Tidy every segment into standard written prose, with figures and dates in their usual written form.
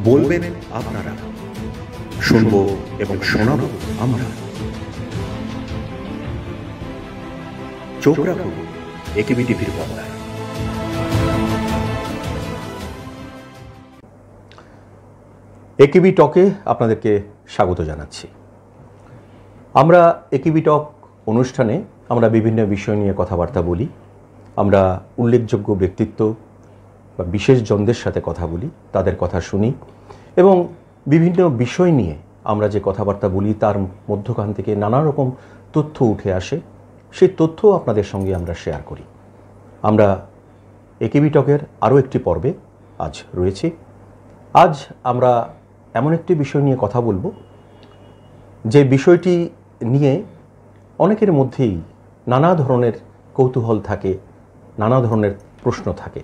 বলবেন আপনারা, শুনবো এবং শোনাবো আমরা। চোখ রাখুন একেবি টিভির পর্দায়। একেবি টকে আপনাদেরকে স্বাগত জানাচ্ছি। আমরা একেবি টক অনুষ্ঠানে আমরা বিভিন্ন বিষয় নিয়ে কথাবার্তা বলি। আমরা উল্লেখযোগ্য ব্যক্তিত্ব বা বিশেষজনদের সাথে কথা বলি, তাদের কথা শুনি এবং বিভিন্ন বিষয় নিয়ে আমরা যে কথাবার্তা বলি তার মধ্যখান থেকে নানা রকম তথ্য উঠে আসে। সেই তথ্য আপনাদের সঙ্গে আমরা শেয়ার করি। আমরা একেবি টকের আরও একটি পর্বে আজ রয়েছি। আজ আমরা এমন একটি বিষয় নিয়ে কথা বলবো যে বিষয়টি নিয়ে অনেকের মধ্যেই নানা ধরনের কৌতূহল থাকে, নানা ধরনের প্রশ্ন থাকে।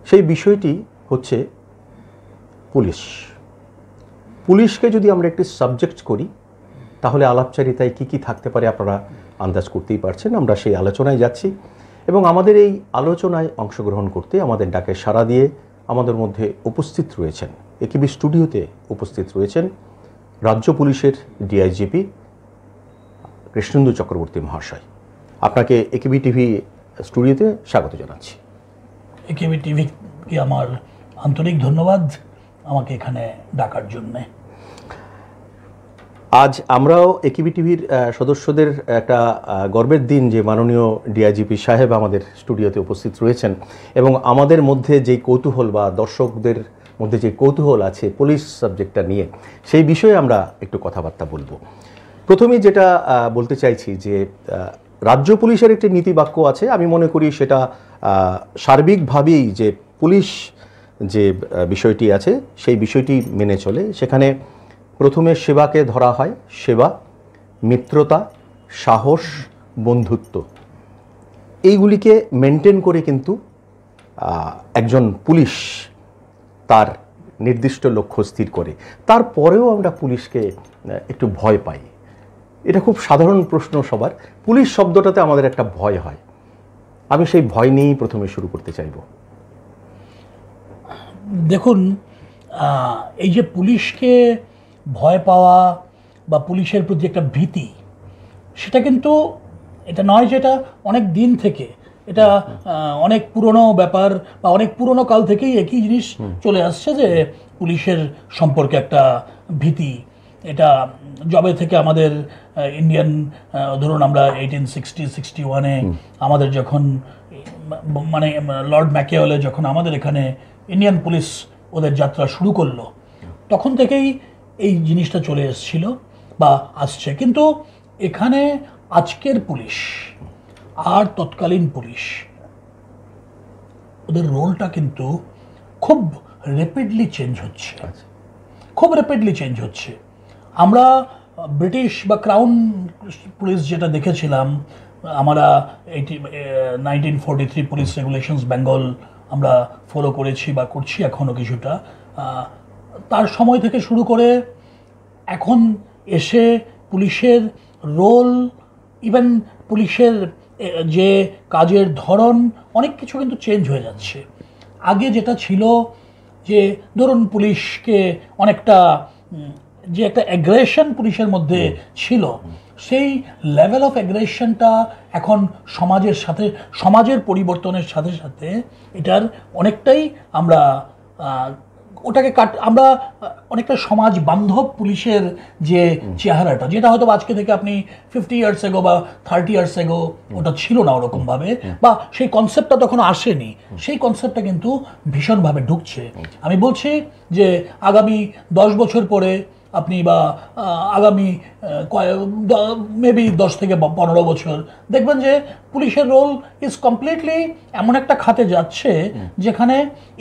সেই বিষয়টি হচ্ছে পুলিশ। পুলিশকে যদি আমরা একটি সাবজেক্ট করি তাহলে আলাপচারিতায় কী কী থাকতে পারে আপনারা আন্দাজ করতেই পারছেন। আমরা সেই আলোচনায় যাচ্ছি এবং আমাদের এই আলোচনায় অংশগ্রহণ করতে আমাদের ডাকে সাড়া দিয়ে আমাদের মধ্যে উপস্থিত রয়েছেন, একেবি স্টুডিওতে উপস্থিত রয়েছেন রাজ্য পুলিশের ডিআইজিপি কৃষ্ণেন্দু চক্রবর্তী মহাশয়। আপনাকে একেবি টিভি স্টুডিওতে স্বাগত জানাচ্ছি। একেবি টিভিকে আমার আন্তরিক ধন্যবাদ আমাকে এখানে ডাকার জন্যে। আজ আমরাও একেবি টিভির সদস্যদের একটা গর্বের দিন যে মাননীয় ডিআইজিপি সাহেব আমাদের স্টুডিওতে উপস্থিত রয়েছেন এবং আমাদের মধ্যে যে কৌতূহল বা দর্শকদের মধ্যে যে কৌতূহল আছে পুলিশ সাবজেক্টটা নিয়ে, সেই বিষয়ে আমরা একটু কথাবার্তা বলবো। প্রথমেই যেটা বলতে চাইছি যে রাজ্য পুলিশের একটি নীতিবাক্য আছে, আমি মনে করি সেটা সার্বিকভাবেই যে পুলিশ যে বিষয়টি আছে সেই বিষয়টি মেনে চলে। সেখানে প্রথমে সেবাকে ধরা হয়, সেবা, মিত্রতা, সাহস, বন্ধুত্ব, এইগুলিকে মেনটেন করে কিন্তু একজন পুলিশ তার নির্দিষ্ট লক্ষ্য স্থির করে। তারপরেও আমরা পুলিশকে একটু ভয় পাই। এটা খুব সাধারণ প্রশ্ন সবার। পুলিশ শব্দটাতে আমাদের একটা ভয় হয়। আমি সেই ভয় নিয়েই প্রথমে শুরু করতে চাইব। দেখুন, এই যে পুলিশকে ভয় পাওয়া বা পুলিশের প্রতি একটা ভীতি, সেটা কিন্তু এটা নয় যেটা অনেক দিন থেকে, এটা অনেক পুরনো ব্যাপার বা অনেক পুরনো কাল থেকেই একই জিনিস চলে আসছে যে পুলিশের সম্পর্কে একটা ভীতি। এটা জবে থেকে আমাদের ইন্ডিয়ান, ধরুন আমরা 1861-61-এ আমাদের যখন মানে লর্ড ম্যাকিওয়েলে যখন আমাদের এখানে ইন্ডিয়ান পুলিশ ওদের যাত্রা শুরু করলো, তখন থেকেই এই জিনিসটা চলে এসেছিল বা আসছে। কিন্তু এখানে আজকের পুলিশ আর তৎকালীন পুলিশ, ওদের রোলটা কিন্তু খুব র্যাপিডলি চেঞ্জ হচ্ছে, খুব র্যাপিডলি চেঞ্জ হচ্ছে। আমরা ব্রিটিশ বা ক্রাউন পুলিশ যেটা দেখেছিলাম, আমরা 1943 পুলিশ রেগুলেশনস বেঙ্গল আমরা ফলো করেছি বা করছি এখনও কিছুটা, তার সময় থেকে শুরু করে এখন এসে পুলিশের রোল, ইভেন পুলিশের যে কাজের ধরন, অনেক কিছু কিন্তু চেঞ্জ হয়ে যাচ্ছে। আগে যেটা ছিল যে ধরুন পুলিশকে অনেকটা যে একটা অ্যাগ্রেশন পুলিশের মধ্যে ছিল, সেই লেভেল অফ অ্যাগ্রেশনটা এখন সমাজের সাথে, সমাজের পরিবর্তনের সাথে সাথে এটার অনেকটাই আমরা ওটাকে আমরা অনেকটা সমাজ বান্ধব পুলিশের যে চেহারাটা, যেটা হয়তো আজকে থেকে আপনি 50 ইয়ার্স এগো বা 30 ইয়ার্স এগো ওটা ছিল না ওরকমভাবে, বা সেই কনসেপ্টটা তখন আসেনি, সেই কনসেপ্টটা কিন্তু ভীষণভাবে ঢুকছে। আমি বলছি যে আগামী 10 বছর পরে আপনি বা আগামী মেবি 10 থেকে 15 বছর দেখবেন যে পুলিশের রোল ইজ কমপ্লিটলি এমন একটা খাতে যাচ্ছে যেখানে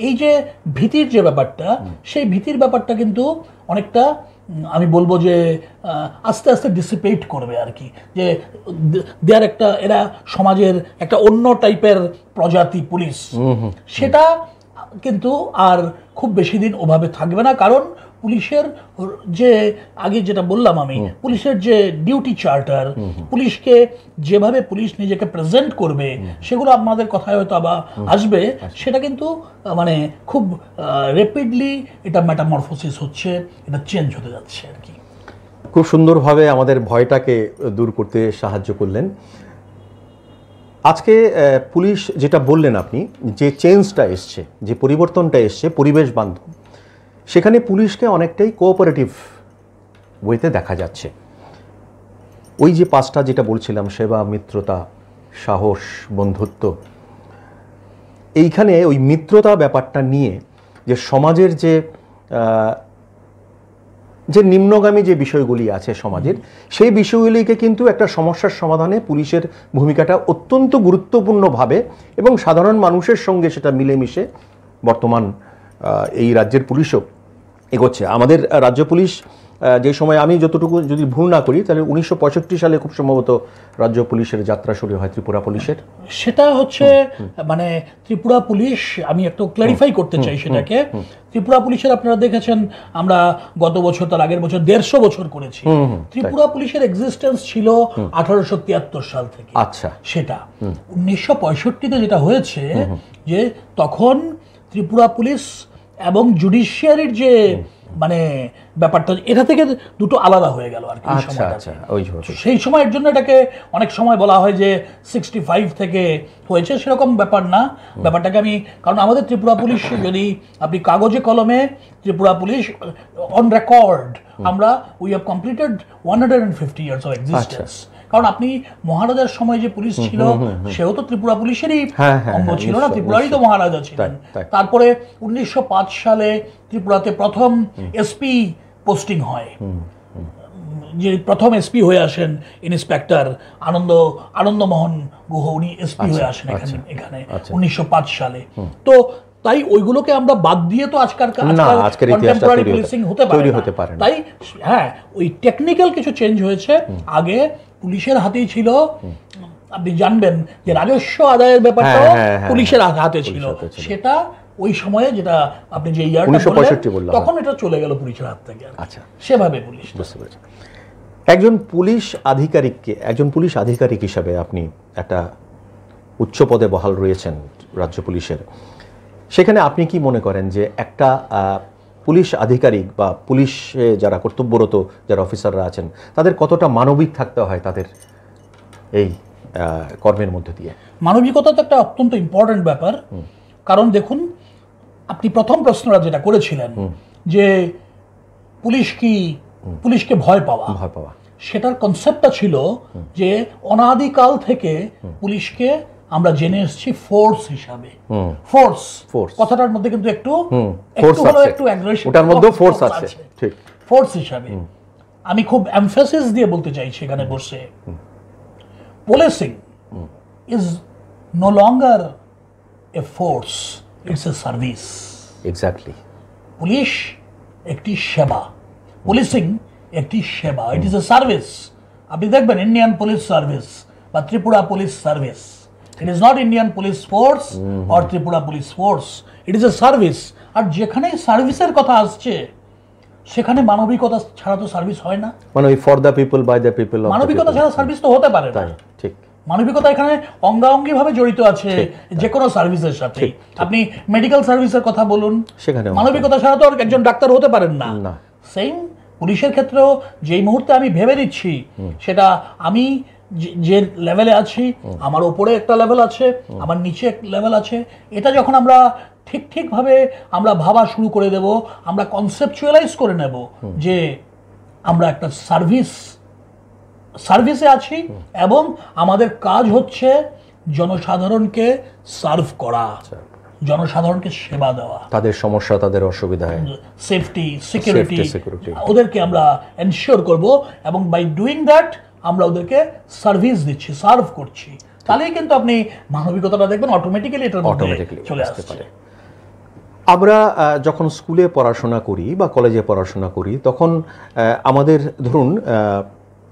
এই যে ভীতির যে ব্যাপারটা, সেই ভীতির ব্যাপারটা কিন্তু অনেকটা, আমি বলবো যে আস্তে আস্তে ডিসিপেট করবে আর কি, যে দেয়ার একটা, এরা সমাজের একটা অন্য টাইপের প্রজাতি পুলিশ, সেটা কিন্তু আর খুব বেশি দিন ওভাবে থাকবে না। কারণ পুলিশের যে আগে যেটা বললাম আমি, পুলিশের যে ডিউটি চার্টার, পুলিশকে যেভাবে পুলিশ নিজেকে প্রেজেন্ট করবে, সেগুলো আপনাদের কথায় হয়তো আবার আসবে, সেটা কিন্তু মানে খুব র্যাপিডলি এটা মেটামরফোসিস হচ্ছে, এটা চেঞ্জ হতে যাচ্ছে আর কি। খুব সুন্দরভাবে আমাদের ভয়টাকে দূর করতে সাহায্য করলেন। আজকে পুলিশ যেটা বললেন আপনি, যে চেঞ্জটা এসছে, যে পরিবর্তনটা এসছে পরিবেশ বান্ধব, সেখানে পুলিশকে অনেকটাই কোঅপারেটিভ ওয়েতে দেখা যাচ্ছে। ওই যে পাঁচটা যেটা বলছিলাম, সেবা, মিত্রতা, সাহস, বন্ধুত্ব, এইখানে ওই মিত্রতা ব্যাপারটা নিয়ে যে সমাজের যে নিম্নগামী যে বিষয়গুলি আছে সমাজের, সেই বিষয়গুলিকে কিন্তু একটা সমস্যার সমাধানে পুলিশের ভূমিকাটা অত্যন্ত গুরুত্বপূর্ণভাবে এবং সাধারণ মানুষের সঙ্গে সেটা মিলেমিশে বর্তমান এই রাজ্যের পুলিশও এগোচ্ছে। আমাদের রাজ্য পুলিশ যে সময়, আমি যতটুকু যদি ভুল না করি, তাহলে 1965 সালে খুব সম্ভবত রাজ্য পুলিশের যাত্রা শুরু হয় ত্রিপুরা পুলিশের। সেটা হচ্ছে মানে ত্রিপুরা পুলিশ, আমি একটু ক্ল্যারিফাই করতে চাই সেটাকে। ত্রিপুরা পুলিশের আপনারা দেখেছেন, আমরা গত বছর, তার আগের বছর 150 বছর করেছি। ত্রিপুরা পুলিশের এক্সিস্টেন্স ছিল 1873 সাল থেকে। আচ্ছা, সেটা 1965-তে যেটা হয়েছে, যে তখন ত্রিপুরা পুলিশ এবং জুডিশিয়ারির যে মানে ব্যাপারটা, এটা থেকে দুটো আলাদা হয়ে গেল আর কি। সেই সময়ের জন্য এটাকে অনেক সময় বলা হয় যে 65 থেকে হয়েছে, সেরকম ব্যাপার না। ব্যাপারটাকে আমি, কারণ আমাদের ত্রিপুরা পুলিশ যদি আপনি কাগজে কলমে, ত্রিপুরা পুলিশ অন রেকর্ড, আমরা we have completed 150 years of existence. কারণ আপনি মহারাজার সময় যে পুলিশ ছিল, সেও তো ত্রিপুরা পুলিশেরই অঙ্গ ছিল না, ত্রিপুরারই তো মহারাজা ছিলেন। তারপরে 1905 সালে ত্রিপুরাতে প্রথম এসপি পোস্টিং হয়, যে প্রথম এসপি হয়ে আসেন ইন্সপেক্টর আনন্দমোহন গুহ, উনি এসপি হয়ে আসেন এখানে 1905 সালে। তো তাই ওইগুলোকে আমরা বাদ দিয়ে তো আজকের কন্টেম্পোরারি পুলিশিং হতে পারে না। তাই হ্যাঁ, ওই টেকনিক্যাল কিছু চেঞ্জ হয়েছে। আগে পুলিশের হাতেই ছিল, আপনি জানবেন যে রাজস্ব আদায়ের ব্যাপারটাও পুলিশের হাতে ছিল। সেটা ওই সময়ে, যেটা আপনি যে ইয়ারটা বললেন, তখন এটা চলে গেল পুলিশের হাত থেকে। আচ্ছা, সেভাবে পুলিশ। বুঝতে পেরেছি। একজন পুলিশ আধিকারিক হিসাবে আপনি একটা উচ্চ পদে বহাল রয়েছেন রাজ্য পুলিশের, সেখানে আপনি কি মনে করেন যে একটা পুলিশ আধিকারিক বা পুলিশে যারা কর্তব্যরত যারা অফিসাররা আছেন, তাদের কতটা মানবিক থাকতে হয় তাদের এই কর্মের মধ্যে দিয়ে? মানবিকতা তো একটা অত্যন্ত ইম্পর্টেন্ট ব্যাপার। কারণ দেখুন, আপনি প্রথম প্রশ্নটা যেটা করেছিলেন যে পুলিশকে ভয় পাওয়া, সেটার কনসেপ্টটা ছিল যে অনাদিকাল থেকে পুলিশকে আমরা জেনে এসেছি ফোর্স হিসাবে। ফোর্স কথাটার মধ্যে কিন্তু একটু অ্যাগ্রেশন, ওটার মধ্যে ফোর্স আছে। ঠিক, ফোর্স হিসাবে আমি খুব এমফাসিস দিয়ে বলতে চাই সেখানে বসে, policing is no longer a force, it's a service. Exactly, police একটি সেবা, পুলিশিং একটি সেবা, ইট ইজ এ সার্ভিস। আপনি দেখবেন ইন্ডিয়ান পুলিশ সার্ভিস বা Tripura police service, it is not Indian police force or Tripura police force, it is a service. আর যেখানে সার্ভিসের কথা আসছে, সেখানে মানবিকতা ছাড়া তো সার্ভিস হয় না। মানে ওই for the people by the people, মানবিকতা ছাড়া সার্ভিস তো হতে পারে না। ঠিক, মানবিকতা এখানে অঙ্গাঙ্গি ভাবে জড়িত আছে যে কোনো সার্ভিসের সাথে। আপনি মেডিকেল সার্ভিসের কথা বলুন, সেখানে মানবিকতা ছাড়া তো একজন ডাক্তার হতে পারেন না। সেম পুলিশের ক্ষেত্রেও যেই মুহূর্তে আমি ভেবে দিচ্ছি, সেটা আমি যে লেভেলে আছি, আমার উপরে একটা লেভেল আছে, আমার নিচে এক লেভেল আছে, এটা যখন আমরা ঠিকভাবে আমরা ভাবা শুরু করে দেব, আমরা কনসেপচুয়ালাইজ করে নেব যে আমরা একটা সার্ভিসে আছি এবং আমাদের কাজ হচ্ছে জনসাধারণকে সার্ভ করা, জনসাধারণকে সেবা দেওয়া, তাদের সমস্যা, তাদের অসুবিধা, সেফটি, সিকিউরিটি, ওদেরকে আমরা এনশিওর করব এবং বাই ডুইং দ্যাট আমরা ওদেরকে সার্ভিস দিচ্ছি, সার্ভ করছি। তাহলেই কিন্তু আপনি মানবিকতাটা দেখবেন অটোমেটিক্যালি এটার মধ্যে চলে আসতে পারে। আমরা যখন স্কুলে পড়াশোনা করি বা কলেজে পড়াশোনা করি, তখন আমাদের ধরুন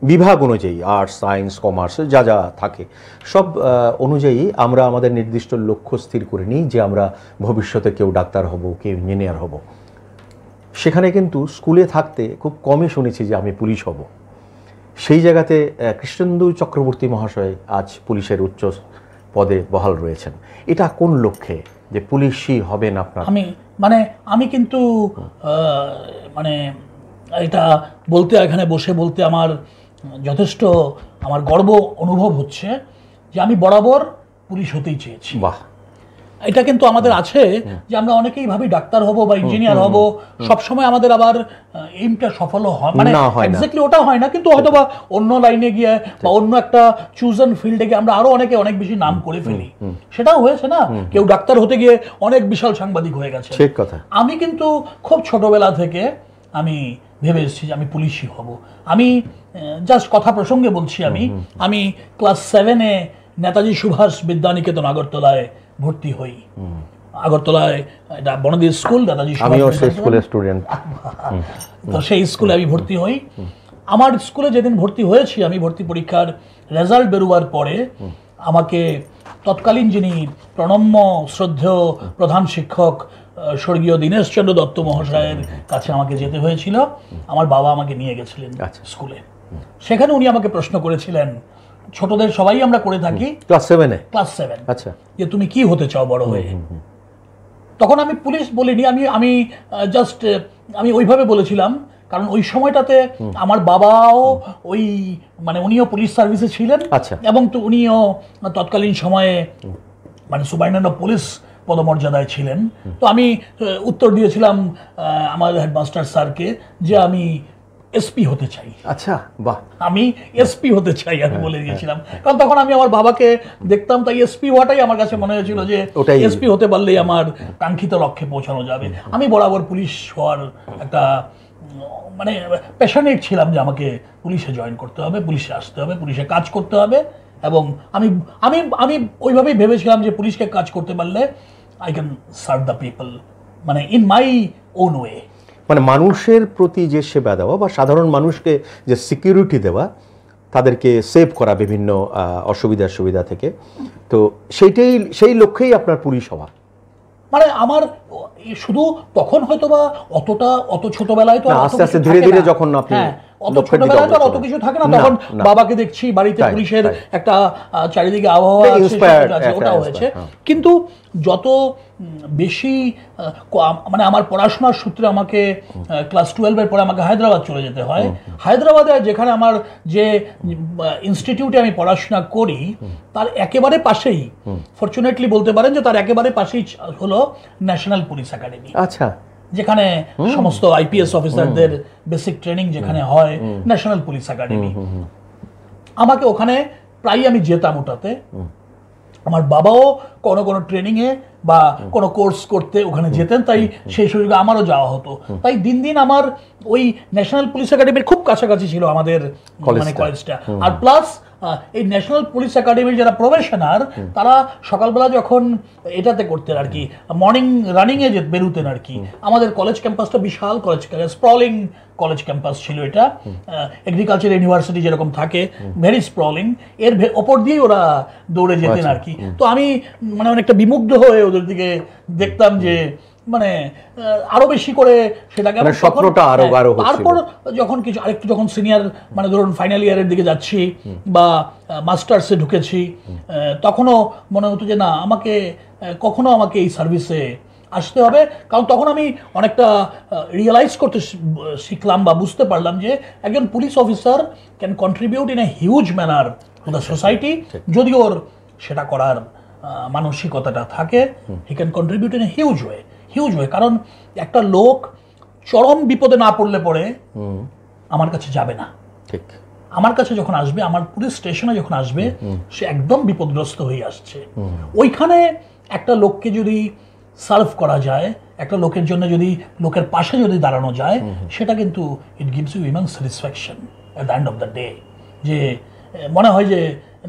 বিভাগ অনুযায়ী আর্টস, সায়েন্স, কমার্স যা যা থাকে, সব অনুযায়ী আমরা আমাদের নির্দিষ্ট লক্ষ্য স্থির করে নিই যে আমরা ভবিষ্যতে কেউ ডাক্তার হব, কেউ ইঞ্জিনিয়ার হব। সেখানে কিন্তু স্কুলে থাকতে খুব কমই শুনেছি যে আমি পুলিশ হব। সেই জায়গাতে কৃষ্ণেন্দু চক্রবর্তী মহাশয় আজ পুলিশের উচ্চ পদে বহাল রয়েছেন। এটা কোন লক্ষ্যে যে পুলিশই হবেন আপনার? আমি কিন্তু মানে এটা বলতে, এখানে বসে বলতে আমার যথেষ্ট আমার গর্ব অনুভব হচ্ছে যে আমি বরাবর পুলিশ হতেই চেয়েছি। বাহ। এটা কিন্তু আমাদের আছে যে আমরা অনেকেই ভাবি ডাক্তার হব বা ইঞ্জিনিয়ার হব, সবসময় আমাদের আবার এইমটা সফল হয়, মানে এক্স্যাক্টলি ওটা হয় না, কিন্তু হয়তো বা অন্য লাইনে গিয়ে বা অন্য একটা চুজেন ফিল্ডে গিয়ে আমরা আরো অনেকে অনেক বেশি নাম করে ফেলি। সেটাও হয়েছে না, কেউ ডাক্তার হতে গিয়ে অনেক বিশাল সাংবাদিক হয়ে গেছে। ঠিক কথা। আমি কিন্তু খুব ছোটবেলা থেকে আমি ভেবে এসেছি যে আমি পুলিশই হব। আমি জাস্ট কথা প্রসঙ্গে বলছি, আমি ক্লাস 7-এ নেতাজি সুভাষ বিদ্যানিকেতন আগরতলায় ভর্তি হই। আগরতলায় এটা বনদী স্কুল, নেতাজি সুভাষ স্কুলের স্টুডেন্ট। তো সেই স্কুলে আমি ভর্তি হই। আমার স্কুলে যেদিন ভর্তি হয়েছি, আমি ভর্তি পরীক্ষার রেজাল্ট বেরোবার পরে আমাকে তৎকালীন যিনি প্রণম্য শ্রদ্ধেয় প্রধান শিক্ষক স্বর্গীয় দীনেশচন্দ্র দত্ত মহাশয়ের কাছে আমাকে যেতে হয়েছিল। আমার বাবা আমাকে নিয়ে গেছিলেন স্কুলে। সেখানে উনি আমাকে প্রশ্ন করেছিলেন, ছোটদের সবাই আমরা করে থাকি, ক্লাস 7। আচ্ছা, যে তুমি কি হতে চাও বড় হয়ে? তখন আমি পুলিশ বলিনি, আমি জাস্ট আমি ওইভাবে বলেছিলাম, কারণ ওই সময়টাতে আমার বাবাও ওই মানে উনিও পুলিশ সার্ভিসে ছিলেন, এবং তো উনিও তৎকালীন সময়ে মানে সুপারিনটেন্ডেন্ট অফ পুলিশ পদমর্যাদায় ছিলেন। তো আমি উত্তর দিয়েছিলাম আমার হেডমাস্টার স্যারকে যে আমি এসপি হতে চাই। আচ্ছা, বাহ। আমি এসপি হতে চাই, আমি বলে দিয়েছিলাম। কারণ তখন আমি আমার বাবাকে দেখতাম, তাই এসপি হওয়াটাই আমার কাছে মনে হয়েছিল যে এসপি হতে পারলেই আমার কাঙ্ক্ষিত লক্ষ্যে পৌঁছানো যাবে। আমি বরাবর পুলিশ হওয়ার একটা মানে প্যাশনেট ছিলাম যে আমাকে পুলিশে জয়েন করতে হবে, পুলিশে আসতে হবে, পুলিশে কাজ করতে হবে। এবং আমি আমি আমি ওইভাবেই ভেবেছিলাম যে পুলিশকে কাজ করতে পারলে I can serve the people, মানে ইন মাই ওন ওয়ে। মানে মানুষের প্রতি যে সেবা দেওয়া বা সাধারণ মানুষকে যে সিকিউরিটি দেওয়া, তাদেরকে সেভ করা বিভিন্ন সুবিধা থেকে, তো সেই লক্ষ্যেই আপনার পুলিশ হওয়া। মানে আমার শুধু তখন হয়তো বা অত ছোটবেলায় তো আস্তে আস্তে ধীরে ধীরে যখন আপনি অত ছোটবেলায় তো অত কিছু থাকে না, তখন বাবাকে দেখছি বাড়িতে পুলিশের একটা চারিদিকে আবহাওয়া আছে, ওটা হয়েছে। কিন্তু যত বেশি মানে আমার পড়াশোনার সূত্রে আমাকে ক্লাস 12-এর পরে আমাকে হায়দ্রাবাদ চলে যেতে হয়। হায়দ্রাবাদে যেখানে আমার যে ইনস্টিটিউটে আমি পড়াশোনা করি তার একেবারে পাশেই, ফরচুনেটলি বলতে পারেন যে তার একেবারে পাশেই হলো ন্যাশনাল পুলিশ একাডেমি। আচ্ছা, যেখানে সমস্ত আইপিএস অফিসারদের বেসিক ট্রেনিং যেখানে হয়, ন্যাশনাল পুলিশ একাডেমি। আমাকে ওখানে প্রায় আমি যেতাম ওটাতে। আমার বাবাও কোনো ট্রেনিংয়ে বা কোনো কোর্স করতে ওখানে যেতেন, তাই সেই সুযোগে আমারও যাওয়া হতো। তাই দিন দিন আমার ওই ন্যাশনাল পুলিশ একাডেমির খুব কাছাকাছি ছিল আমাদের মানে কলেজটা। আর প্লাস এই ন্যাশনাল পুলিশ একাডেমির যারা প্রফেশনার, তারা সকালবেলা যখন এটাতে করতেন আর কি, মর্নিং রানিংয়ে বেরোতেন আর কি। আমাদের কলেজ ক্যাম্পাসটা বিশাল কলেজ, স্প্রলিং কলেজ ক্যাম্পাস ছিল এটা। এগ্রিকালচার ইউনিভার্সিটি যেরকম থাকে, ভেরি স্প্রলিং, এর ওপর দিয়েই ওরা দৌড়ে যেতেন আর কি। তো আমি মানে অনেকটা বিমুগ্ধ হয়ে ওদের দিকে দেখতাম যে মানে আরো বেশি করে সেটাকে স্বপ্নটা আরো গাঢ় হচ্ছিল। তারপর যখন কিছু আরেকটু যখন সিনিয়র মানে ধরুন ফাইনাল ইয়ারের দিকে যাচ্ছি বা মাস্টার্সে ঢুকেছি, তখনও মনে হতো যে না, কখনো আমাকে এই সার্ভিসে আসতে হবে। কারণ তখন আমি অনেকটা রিয়েলাইজ করতে শিখলাম বা বুঝতে পারলাম যে একজন police officer can contribute in a huge manner to the society, যদি ওর সেটা করার মানসিকতাটা থাকে। He can contribute in a huge way. কারণ একটা লোক চরম বিপদে না পড়লে পরে আমার কাছে যাবে না। ঠিক, আমার কাছে যখন আসবে, আমার পুলিশ স্টেশনে যখন আসবে, সে একদম বিপদগ্রস্ত হয়ে আসছে। ওইখানে একটা লোককে যদি সার্ভ করা যায়, একটা লোকের জন্য যদি লোকের পাশে যদি দাঁড়ানো যায়, সেটা কিন্তু it gives you immense satisfaction at the end of the day. যে মনে হয় যে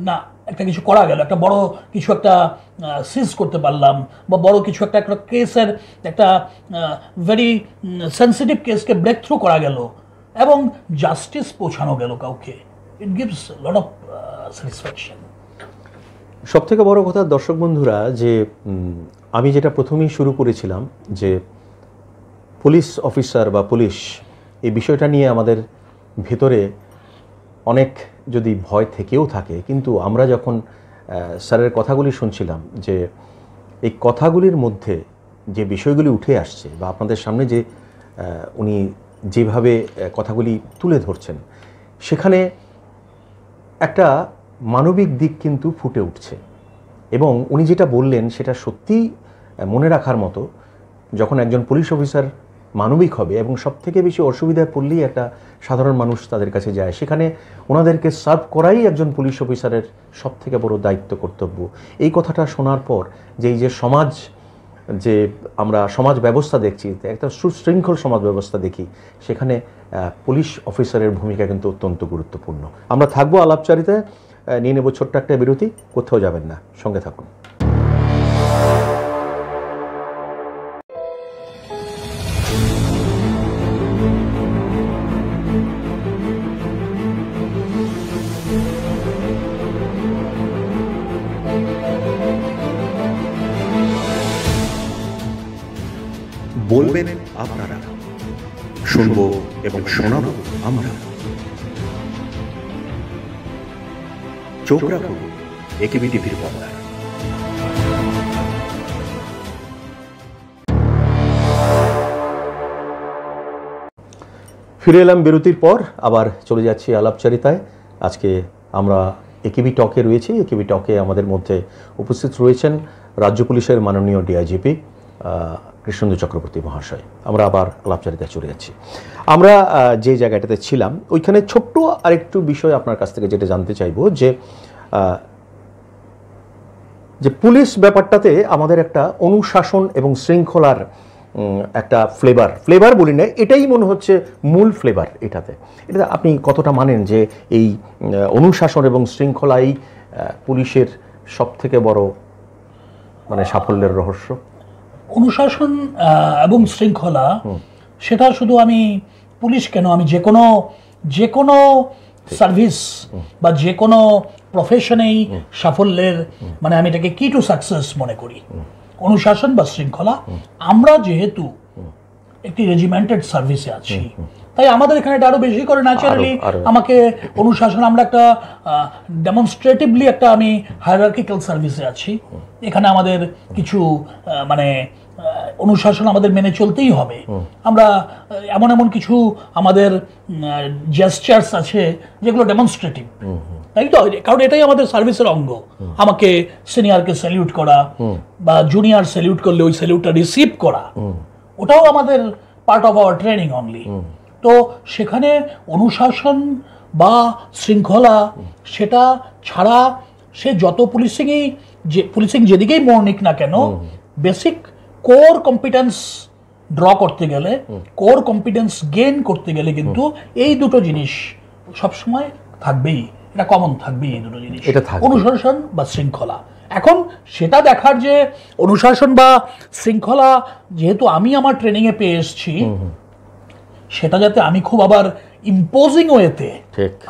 না, একটা কিছু করা গেল, একটা বড় কিছু একটা সিজ করতে পারলাম, বা বড় কিছু একটা কেসের একটা ভেরি সেন্সিটিভ কেসকে ব্রেক থ্রু করা গেল এবং জাস্টিস পৌঁছানো গেল কাউকে। It gives lot of satisfaction. সব থেকে বড় কথা দর্শক বন্ধুরা, যে আমি যেটা প্রথমেই শুরু করেছিলাম, যে পুলিশ অফিসার বা পুলিশ, এই বিষয়টা নিয়ে আমাদের ভেতরে অনেক যদি ভয় থেকেও থাকে, কিন্তু আমরা যখন স্যারের কথাগুলি শুনছিলাম, যে এই কথাগুলির মধ্যে যে বিষয়গুলি উঠে আসছে বা আপনাদের সামনে যে উনি যেভাবে কথাগুলি তুলে ধরছেন, সেখানে একটা মানবিক দিক কিন্তু ফুটে উঠছে। এবং উনি যেটা বললেন সেটা সত্যিই মনে রাখার মতো। যখন একজন পুলিশ অফিসার মানবিক হবে, এবং সবথেকে বেশি অসুবিধায় পড়লেই একটা সাধারণ মানুষ তাদের কাছে যায়, সেখানে ওনাদেরকে সার্ভ করাই একজন পুলিশ অফিসারের সবথেকে বড় দায়িত্ব, কর্তব্য। এই কথাটা শোনার পর যে এই যে সমাজ, যে আমরা সমাজ ব্যবস্থা দেখছি, একটা সুশৃঙ্খল সমাজ ব্যবস্থা দেখি, সেখানে পুলিশ অফিসারের ভূমিকা কিন্তু অত্যন্ত গুরুত্বপূর্ণ। আমরা থাকবো আলাপচারিতায়, নিয়ে নেব ছোট্ট একটা বিরতি। কোথাও যাবেন না, সঙ্গে থাকুন। বলবেন আপনারা, শুনবো এবং শোনাবো আমরা। চোখ রাখুন একেবি টিভির পর্দায়। ফিরে এলাম বিরতির পর, আবার চলে যাচ্ছি আলাপচারিতায়। আজকে আমরা একেবি টকে রয়েছি। একেবি টকে আমাদের মধ্যে উপস্থিত রয়েছেন রাজ্য পুলিশের মাননীয় ডিআইজিপি কৃষ্ণেন্দু চক্রবর্তী মহাশয়। আমরা আবার আলাপচারিতায় চলে যাচ্ছি। আমরা যে জায়গাটাতে ছিলাম, ওইখানে ছোট্ট আরেকটু বিষয় আপনার কাছ থেকে যেটা জানতে চাইব, যে পুলিশ ব্যাপারটাতে আমাদের একটা অনুশাসন এবং শৃঙ্খলার একটা ফ্লেভার বলি না, এটাই মনে হচ্ছে মূল ফ্লেভার এটাতে। এটা আপনি কতটা মানেন যে এই অনুশাসন এবং শৃঙ্খলাই পুলিশের সবথেকে বড় মানে সাফল্যের রহস্য? অনুশাসন এবং শৃঙ্খলা, সেটা শুধু আমি পুলিশ কেন, আমি যে কোনো সার্ভিস বা যে কোনো প্রফেশনেই সাফল্যের মানে আমি এটাকে কি টু সাকসেস মনে করি। অনুশাসন বা শৃঙ্খলা, আমরা যেহেতু একটি রেজিমেন্টেড সার্ভিসে আছি, তাই আমাদের এখানে এটা আরো বেশি করে ন্যাচারালি আমাকে অনুশাসন, আমরা একটা ডেমনস্ট্রেটিভলি একটা আমি হায়ারার্কিক্যাল সার্ভিসে আছি, এখানে আমাদের কিছু মানে অনুশাসন আমাদের মেনে চলতেই হবে। আমরা এমন কিছু আমাদের জেস্টার্স আছে যেগুলো ডেমনস্ট্রেটিভ, তাই তো, কারণ এটাই আমাদের সার্ভিসের অঙ্গ। আমাকে সিনিয়রকে স্যালিউট করা বা জুনিয়র স্যালিউট করলে ওই স্যালিউটটা রিসিভ করা, ওটাও আমাদের part of our training only. তো সেখানে অনুশাসন বা শৃঙ্খলা, সেটা ছাড়া সে যত পুলিশিং যেদিকেই মোড় নিক না কেন, বেসিক কোর কম্পিটেন্স ড্র করতে গেলে, কোর কম্পিটেন্স গেইন করতে গেলে কিন্তু এই দুটো জিনিস সবসময় থাকবেই, এটা কমন থাকবেই, এই দুটো জিনিস, অনুশাসন বা শৃঙ্খলা। এখন সেটা দেখার যে অনুশাসন বা শৃঙ্খলা যেহেতু আমি আমার ট্রেনিংয়ে পেয়ে এসেছি, সেটা যাতে আমি খুব আবার ইম্পোজিং ওয়েতে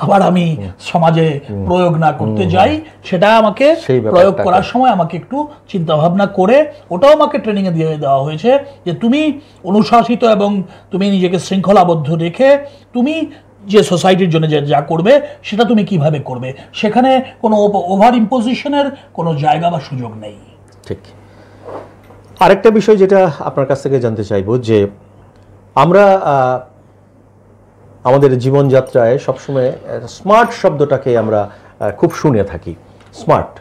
আবার আমি সমাজে প্রয়োগ না করতে যাই, সেটা আমাকে প্রয়োগ করার সময় আমাকে একটু চিন্তা ভাবনা করে, ওটাও আমাকে ট্রেনিংয়ে দিয়ে দেওয়া হয়েছে যে তুমি অনুশাসিত এবং তুমি নিজেকে শৃঙ্খলাবদ্ধ রেখে তুমি যে সোসাইটির জন্য যা করবে সেটা তুমি কিভাবে করবে, সেখানে কোনো ওভার ইম্পোজিশনের কোনো জায়গা বা সুযোগ নেই। ঠিক। আরেকটা বিষয় যেটা আপনার কাছ থেকে জানতে চাইবো, যে আমরা আমাদের জীবনযাত্রায় সবসময় স্মার্ট শব্দটাকে আমরা খুব শুনে থাকি। স্মার্ট,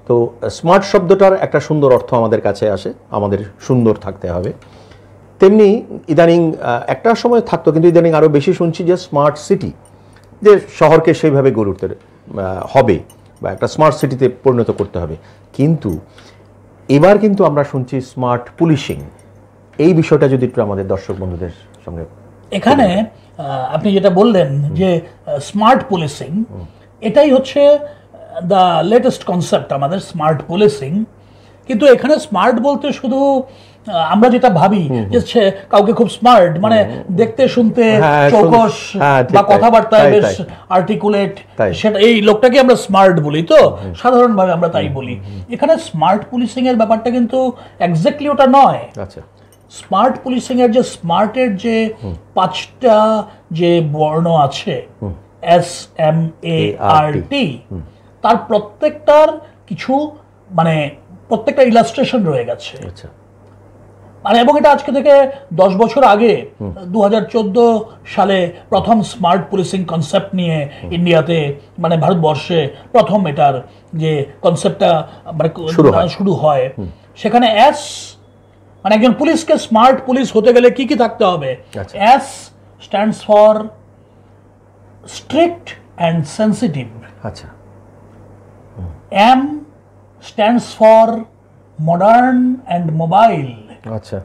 তো স্মার্ট শব্দটার একটা সুন্দর অর্থ আমাদের কাছে আসে, আমাদের সুন্দর থাকতে হবে। তেমনি ইদানিং একটা সময় থাকতো, কিন্তু ইদানিং আরও বেশি শুনছি যে স্মার্ট সিটি, যে শহরকে সেইভাবে গড়ে উঠতে হবে বা একটা স্মার্ট সিটিতে পরিণত করতে হবে। কিন্তু এবার কিন্তু আমরা শুনছি স্মার্ট পুলিশিং। এই বিষয়টা যদি একটু আমাদের দর্শক বন্ধুদের সঙ্গে, এখানে আপনি যেটা বললেন যে স্মার্ট পুলিশিং, এটাই হচ্ছে দ্য লেটেস্ট কনসেপ্ট আমাদের, স্মার্ট পুলিশিং। কিন্তু এখানে স্মার্ট বলতে শুধু আমরা যেটা ভাবি যে কাউকে খুব স্মার্ট মানে দেখতে শুনতে চৌকস বা কথাবার্তায় বেশ আর্টিকুলেট, সেটা এই লোকটাকে আমরা স্মার্ট বলি, তো সাধারণভাবে আমরা তাই বলি। এখানে স্মার্ট পুলিশিং এর ব্যাপারটা কিন্তু এক্স্যাক্টলি ওটা নয়। আচ্ছা, স্মার্ট পুলিশিং এর যে স্মার্টের যে 5টা যে বর্ণ আছে, SMART, তার প্রত্যেকটার কিছু মানে প্রত্যেকটা ইলাস্ট্রেশন রয়ে গেছে। আচ্ছা, মানে এবং এটা আজকে থেকে 10 বছর আগে 2014 সালে প্রথম স্মার্ট পুলিশিং কনসেপ্ট নিয়ে ইন্ডিয়াতে মানে ভারতবর্ষে প্রথম এটার যে কনসেপ্টটা মানে শুরু হয়। সেখানে এস মানে একজন পুলিশকে স্মার্ট পুলিশ হতে গেলে কি কি থাকতে হবে? S stands for strict and sensitive. আচ্ছা। M stands for modern and mobile. আচ্ছা।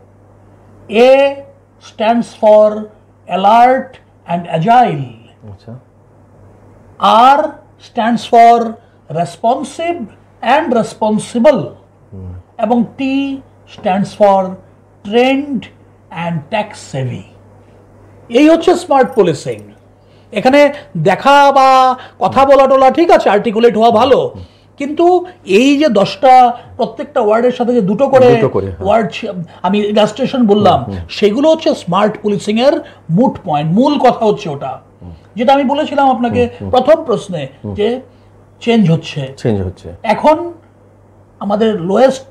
A stands for alert and agile. আচ্ছা। R stands for responsive and responsible. এবং T stands for trained and tech savvy. এই হচ্ছে smart policing. এখানে দেখা বা কথা বলা টলা ঠিক আছে, আর্টিকুলেট হওয়া ভালো, কিন্তু এই যে 10টা প্রত্যেকটা ওয়ার্ডের সাথে যে দুটো করে ওয়ার্ড আমি ইলাস্ট্রেশন বললাম, সেগুলো হচ্ছে স্মার্ট পুলিশিং এর মুড পয়েন্ট, মূল কথা হচ্ছে ওটা, যেটা আমি বলেছিলাম আপনাকে প্রথম প্রশ্নে যে চেঞ্জ হচ্ছে। এখন আমাদের লোয়েস্ট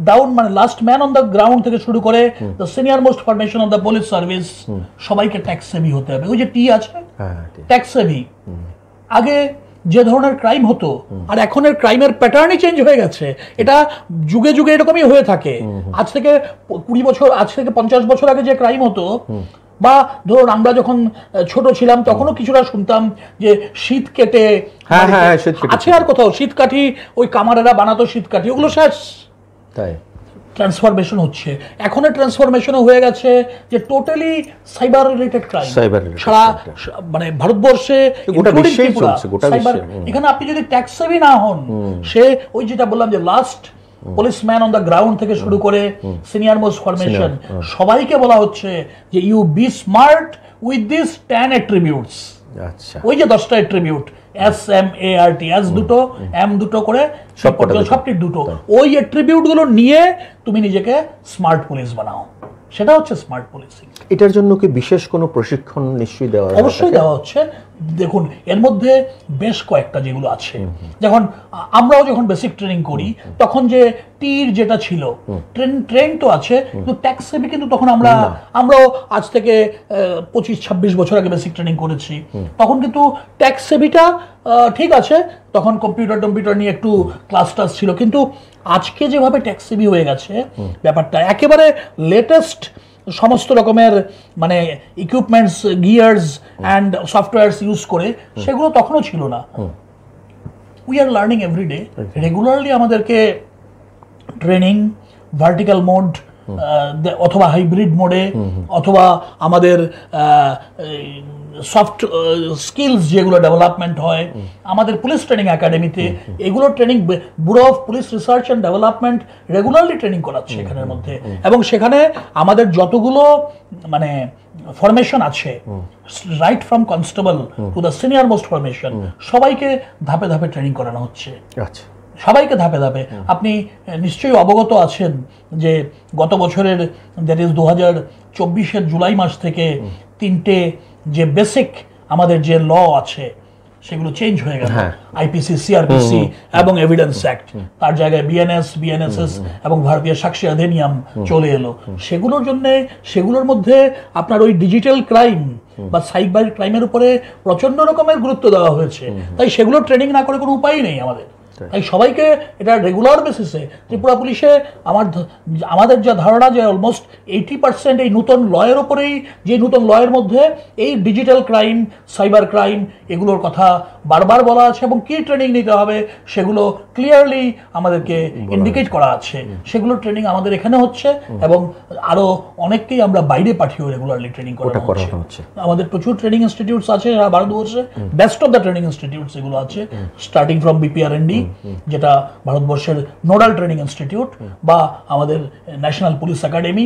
ডাউন মানে last man on the ground থেকে শুরু করে the senior most formation of the police service সবাইকে ট্যাক্স সেভি হতে হবে। ওই যে টি আছে, ট্যাক্স সেভি। আগে যে ধরনের ক্রাইম হতো আর এখনের ক্রাইমের প্যাটার্নই চেঞ্জ হয়ে গেছে। এটা যুগে যুগে এরকমই হয়ে থাকে। আজ থেকে 20 বছর, আজ থেকে 50 বছর আগে যে ক্রাইম হতো, বা ধরুন আমরা যখন ছোট ছিলাম তখনও কিছুটা শুনতাম যে শীত কেটে আছে, আর কোথাও শীত কাঠি ওই কামারেরা বানাতো শীত কাঠি, ওগুলো শেষ। তাই ট্রান্সফরমেশন হচ্ছে। এখনের ট্রান্সফরমেশনও হয়ে গেছে যে টোটালি সাইবার রিলেটেড ক্রাইম সারা মানে ভারতবর্ষে এখানে আপনি যদি ট্যাক্স সেভি না হন, সে ওই যেটা বললাম যে last policeman on the ground থেকে শুরু করে সিনিয়র মোস্ট ফরমেশন সবাইকে বলা হচ্ছে যে you be smart with this 10 attributes. আচ্ছা, ওই যে 10টা অ্যাট্রিবিউট, SMART, S দুটো, M দুটো করে সবটি দুটো, ওই অ্যাট্রিবিউট গুলো নিয়ে তুমি নিজেকে স্মার্ট পুলিশ বানাও, সেটা হচ্ছে স্মার্ট পুলিশিং। এটার জন্য কি বিশেষ কোনো প্রশিক্ষণ নিশ্চয়ই দেওয়া? অবশ্যই দেওয়া হচ্ছে। দেখুন এর মধ্যে বেশ কয়েকটা যেগুলো আছে, যখন আমরাও যখন বেসিক ট্রেনিং করি তখন যে টির যেটা ছিল ট্রেন তো আছে, কিন্তু ট্যাক্স সেভি কিন্তু তখন আমরাও আজ থেকে 25-26 বছর আগে বেসিক ট্রেনিং করেছি, তখন কিন্তু ট্যাক্স সেভিটা ঠিক আছে, তখন কম্পিউটার নিয়ে একটু ক্লাস টাস ছিল, কিন্তু আজকে যেভাবে ট্যাক্স সেভি হয়ে গেছে ব্যাপারটা একেবারে লেটেস্ট সমস্ত রকমের মানে equipments, gears and softwares use করে, সেগুলো তখনও ছিল না। We are learning everyday. Regularly আমাদেরকে ট্রেনিং ভার্টিক্যাল মোড অথবা হাইব্রিড মোডে অথবা আমাদের সফট স্কিলস যেগুলো ডেভেলপমেন্ট হয় আমাদের পুলিশ ট্রেনিং একাডেমিতে, এগুলো training bureau of police research and development regularly training করাচ্ছে এখানের মধ্যে। এবং সেখানে আমাদের যতগুলো মানে ফরমেশন আছে, right from constable to the senior most formation, সবাইকে ধাপে ধাপে ট্রেনিং করানো হচ্ছে। আচ্ছা, সবাইকে ধাপে ধাপে। আপনি নিশ্চয়ই অবগত আছেন যে গত বছরের দ্যাট ইজ 2024-এর জুলাই মাস থেকে 3টে যে বেসিক আমাদের যে ল আছে সেগুলো চেঞ্জ হয়ে গেল। আইপিসি, সিআরপিসি এবং এভিডেন্স অ্যাক্ট, তার জায়গায় বিএনএসএস এবং ভারতীয় সাক্ষী অধিনিয়ম চলে এলো। সেগুলোর জন্য সেগুলোর মধ্যে আপনার ওই ডিজিটাল ক্রাইম বা সাইবার ক্রাইমের উপরে প্রচন্ড রকমের গুরুত্ব দেওয়া হয়েছে। তাই সেগুলো ট্রেনিং না করে কোনো উপায় নেই আমাদের। তাই সবাইকে এটা রেগুলার বেসিসে ত্রিপুরা পুলিশে আমাদের যা ধারণা যে অলমোস্ট 80% এই নতুন লয়ের ওপরেই, যে নতুন লয়ের মধ্যে এই ডিজিটাল ক্রাইম, সাইবার ক্রাইম এগুলোর কথা বারবার বলা আছে এবং কি ট্রেনিং নিতে হবে সেগুলো ক্লিয়ারলি আমাদেরকে ইন্ডিকেট করা আছে। সেগুলো ট্রেনিং আমাদের এখানে হচ্ছে এবং আরও অনেককেই আমরা বাইরে পাঠিয়েও রেগুলারলি ট্রেনিং করানো হচ্ছে। আমাদের প্রচুর ট্রেনিং ইনস্টিটিউটস আছে সারা ভারতবর্ষে, best of the training institutes এগুলো আছে, স্টার্টিং ফ্রম BPRND যেটা ভারতবর্ষের নোডাল ট্রেনিং ইনস্টিটিউট, বা আমাদের national police academy,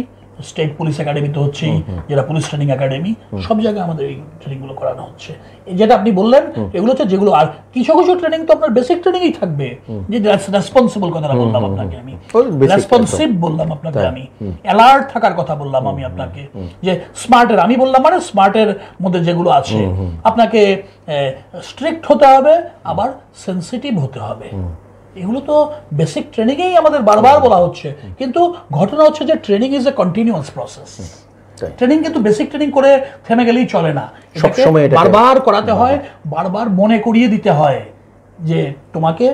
state police একাডেমিতে হচ্ছে, যেটা পুলিশ ট্রেনিং একাডেমি, সব জায়গায় আমাদের এই ট্রেনিংগুলো করানো হচ্ছে। যেটা আপনি বললেন এগুলো হচ্ছে যেগুলো, আর কিছু কিছু ট্রেনিং তো আপনার বেসিক ট্রেনিংই থাকবে, যে রেসপন্সিবল কথাটা বললাম আপনাকে আমি, রেসপন্সিভ বললাম আপনাকে আমি, অ্যালার্ট থাকার কথা বললাম আমি আপনাকে, যে স্মার্টের আমি বললাম মানে স্মার্টের মধ্যে যেগুলো আছে, আপনাকে স্ট্রিক্ট হতে হবে, আবার সেন্সিটিভ হতে হবে। এগুলো তো বেসিক ট্রেনিংয়েই আমাদের বারবার বলা হচ্ছে, কিন্তু ঘটনা হচ্ছে যে training is a continuous process. Training কিন্তু বেসিক ট্রেনিং করে থেমে গেলেই চলে না, বারবার করাতে হয়, বারবার মনে করিয়ে দিতে হয় যে তোমাকে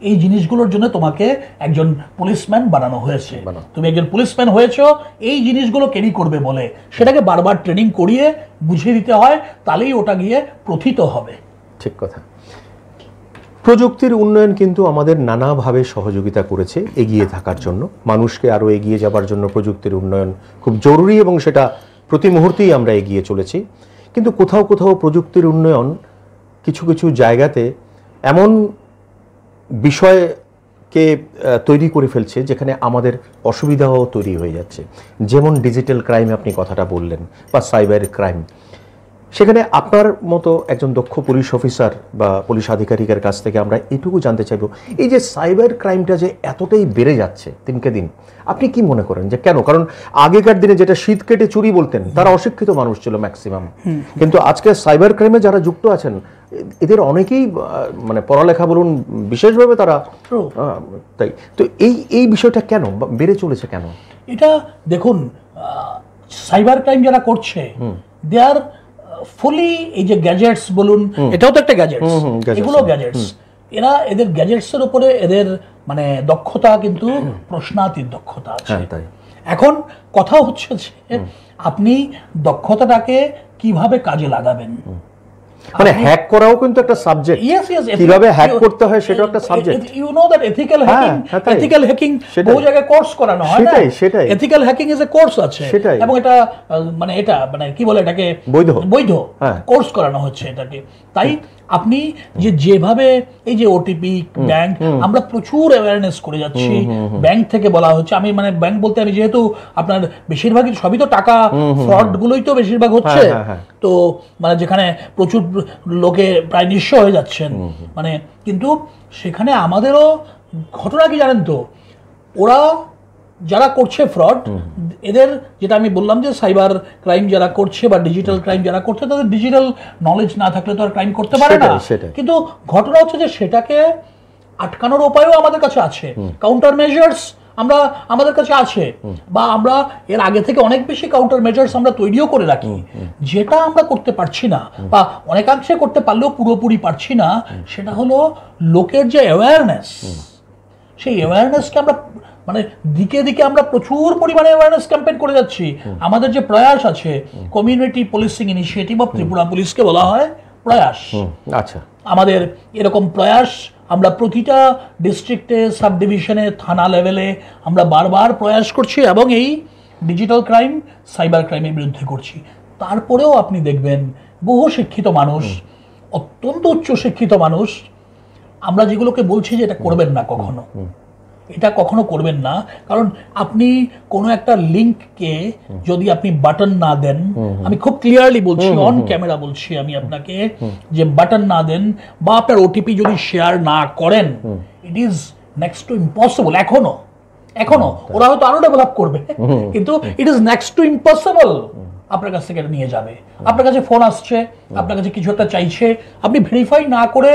এই জিনিসগুলোর জন্য তোমাকে একজন পুলিশম্যান বানানো হয়েছে, তুমি একজন পুলিশম্যান হয়েছো এই জিনিসগুলো ক্যারি করবে বলে, সেটাকে বারবার ট্রেনিং করিয়ে বুঝিয়ে দিতে হয়, তাহলেই ওটা গিয়ে প্রথিত হবে। ঠিক কথা। প্রযুক্তির উন্নয়ন কিন্তু আমাদের নানাভাবে সহযোগিতা করেছে এগিয়ে থাকার জন্য, মানুষকে আরও এগিয়ে যাবার জন্য প্রযুক্তির উন্নয়ন খুব জরুরি এবং সেটা প্রতি মুহূর্তেই আমরা এগিয়ে চলেছি। কিন্তু কোথাও কোথাও প্রযুক্তির উন্নয়ন কিছু কিছু জায়গাতে এমন বিষয়কে তৈরি করে ফেলছে যেখানে আমাদের অসুবিধাও তৈরি হয়ে যাচ্ছে, যেমন ডিজিটাল ক্রাইম আপনি কথাটা বললেন, বা সাইবার ক্রাইম। সেখানে আপনার মতো একজন দক্ষ পুলিশ অফিসার বা পুলিশ আধিকারিকের কাছ থেকে আমরা এটুকু জানতে চাইব, এই যে সাইবার ক্রাইমটা যে এতটাই বেড়ে যাচ্ছে দিনকে দিন, আপনি কি মনে করেন যে কেন? কারণ আগেকার দিনে যেটা শীত কেটে চুরি বলতেন, তারা অশিক্ষিত মানুষ ছিল ম্যাক্সিমাম, কিন্তু আজকে সাইবার ক্রাইমে যারা যুক্ত আছেন এদের অনেকেই মানে পড়ালেখা বলুন বিশেষভাবে তারা, তাই তো এই বিষয়টা কেন বেড়ে চলেছে কেন? এটা দেখুন, সাইবার ক্রাইম যারা করছে দে আর ফুলি, এই যে গ্যাজেটস বলুন, এটাও তো একটা গ্যাজেটস, এগুলো গ্যাজেটস, এরা এদের গ্যাজেটস এর উপরে এদের মানে দক্ষতা কিন্তু প্রশ্নাতীত দক্ষতা আছে। এখন কথা হচ্ছে যে আপনি দক্ষতাটাকে কিভাবে কাজে লাগাবেন, মানে হ্যাক করাও কিন্তু একটা সাবজেক্ট, কিভাবে হ্যাক করতে হয় সেটাও একটা subject. You know that ethical hacking বহু জায়গায় কোর্স করানো হয় না, সেটাই ethical hacking is a course আছে, এবং এটা মানে কি বলে এটাকে বৈধ কোর্স করানো হচ্ছে এটাকে। তাই আপনি যেভাবে এই যে ওটিপি ব্যাংক, আমরা প্রচুর অ্যাওয়ারনেস করে যাচ্ছি, ব্যাংক থেকে বলা হচ্ছে, আমি মানে ব্যাংক বলতে আমি যেহেতু আপনার বেশিরভাগই সবই তো টাকা ফ্রড গুলোই তো বেশিরভাগ হচ্ছে, তো মানে যেখানে প্রচুর লোকে প্রায় নিঃস্ব হয়ে যাচ্ছেন, মানে কিন্তু সেখানে আমাদেরও ঘটনা কি জানেন তো, ওরা যারা করছে ফ্রড, এদের যেটা আমি বললাম যে সাইবার ক্রাইম যারা করছে বা ডিজিটাল ক্রাইম যারা করছে, তাদের ডিজিটাল নলেজ না থাকলে তো আর ক্রাইম করতে পারে না। কিন্তু ঘটনা হচ্ছে যে সেটাকে আটকানোর উপায়ও আমাদের কাছে আছে, কাউন্টার মেজার্স আমাদের কাছে আছে, বা আমরা এর আগে থেকে অনেক বেশি কাউন্টার মেজার্স আমরা তৈরিও করে রাখি। যেটা আমরা করতে পারছি না বা অনেকাংশে করতে পারলেও পুরোপুরি পারছি না, সেটা হলো লোকের যে অ্যাওয়ারনেস, সেই অ্যাওয়ারনেসকে আমরা মানে দিকে দিকে আমরা প্রচুর পরিমাণে অ্যাওয়ারনেস ক্যাম্পেইন করে যাচ্ছি। আমাদের যে প্রয়াস আছে, community policing initiative of Tripura পুলিশকে বলা হয় প্রয়াস। আচ্ছা, আমাদের এরকম প্রয়াস আমরা প্রতিটা ডিস্ট্রিক্টে, সাব ডিভিশনে, থানা লেভেলে আমরা বারবার প্রয়াস করছি, এবং এই ডিজিটাল ক্রাইম, সাইবার ক্রাইমের বিরুদ্ধে করছি। তারপরেও আপনি দেখবেন বহু শিক্ষিত মানুষ, অত্যন্ত উচ্চ শিক্ষিত মানুষ, আমরা যেগুলোকে বলছি যে এটা করবেন না, কখনো এটা কখনো করবেন না, কারণ আপনি কোনো একটা লিঙ্ককে যদি আপনি বাটন না দেন, আমি খুব ক্লিয়ারলি বলছি, অন ক্যামেরা বলছি আমি আপনাকে, যে বাটন না দেন বা আপনার ওটিপি যদি শেয়ার না করেন, it is next to impossible. এখনো ওরা হয়তো আরো ডেভেলপ করবে, কিন্তু it is next to impossible আপনার কাছ থেকে এটা নিয়ে যাবে। আপনার কাছে ফোন আসছে, আপনার কাছে কিছু একটা চাইছে, আপনি ভেরিফাই না করে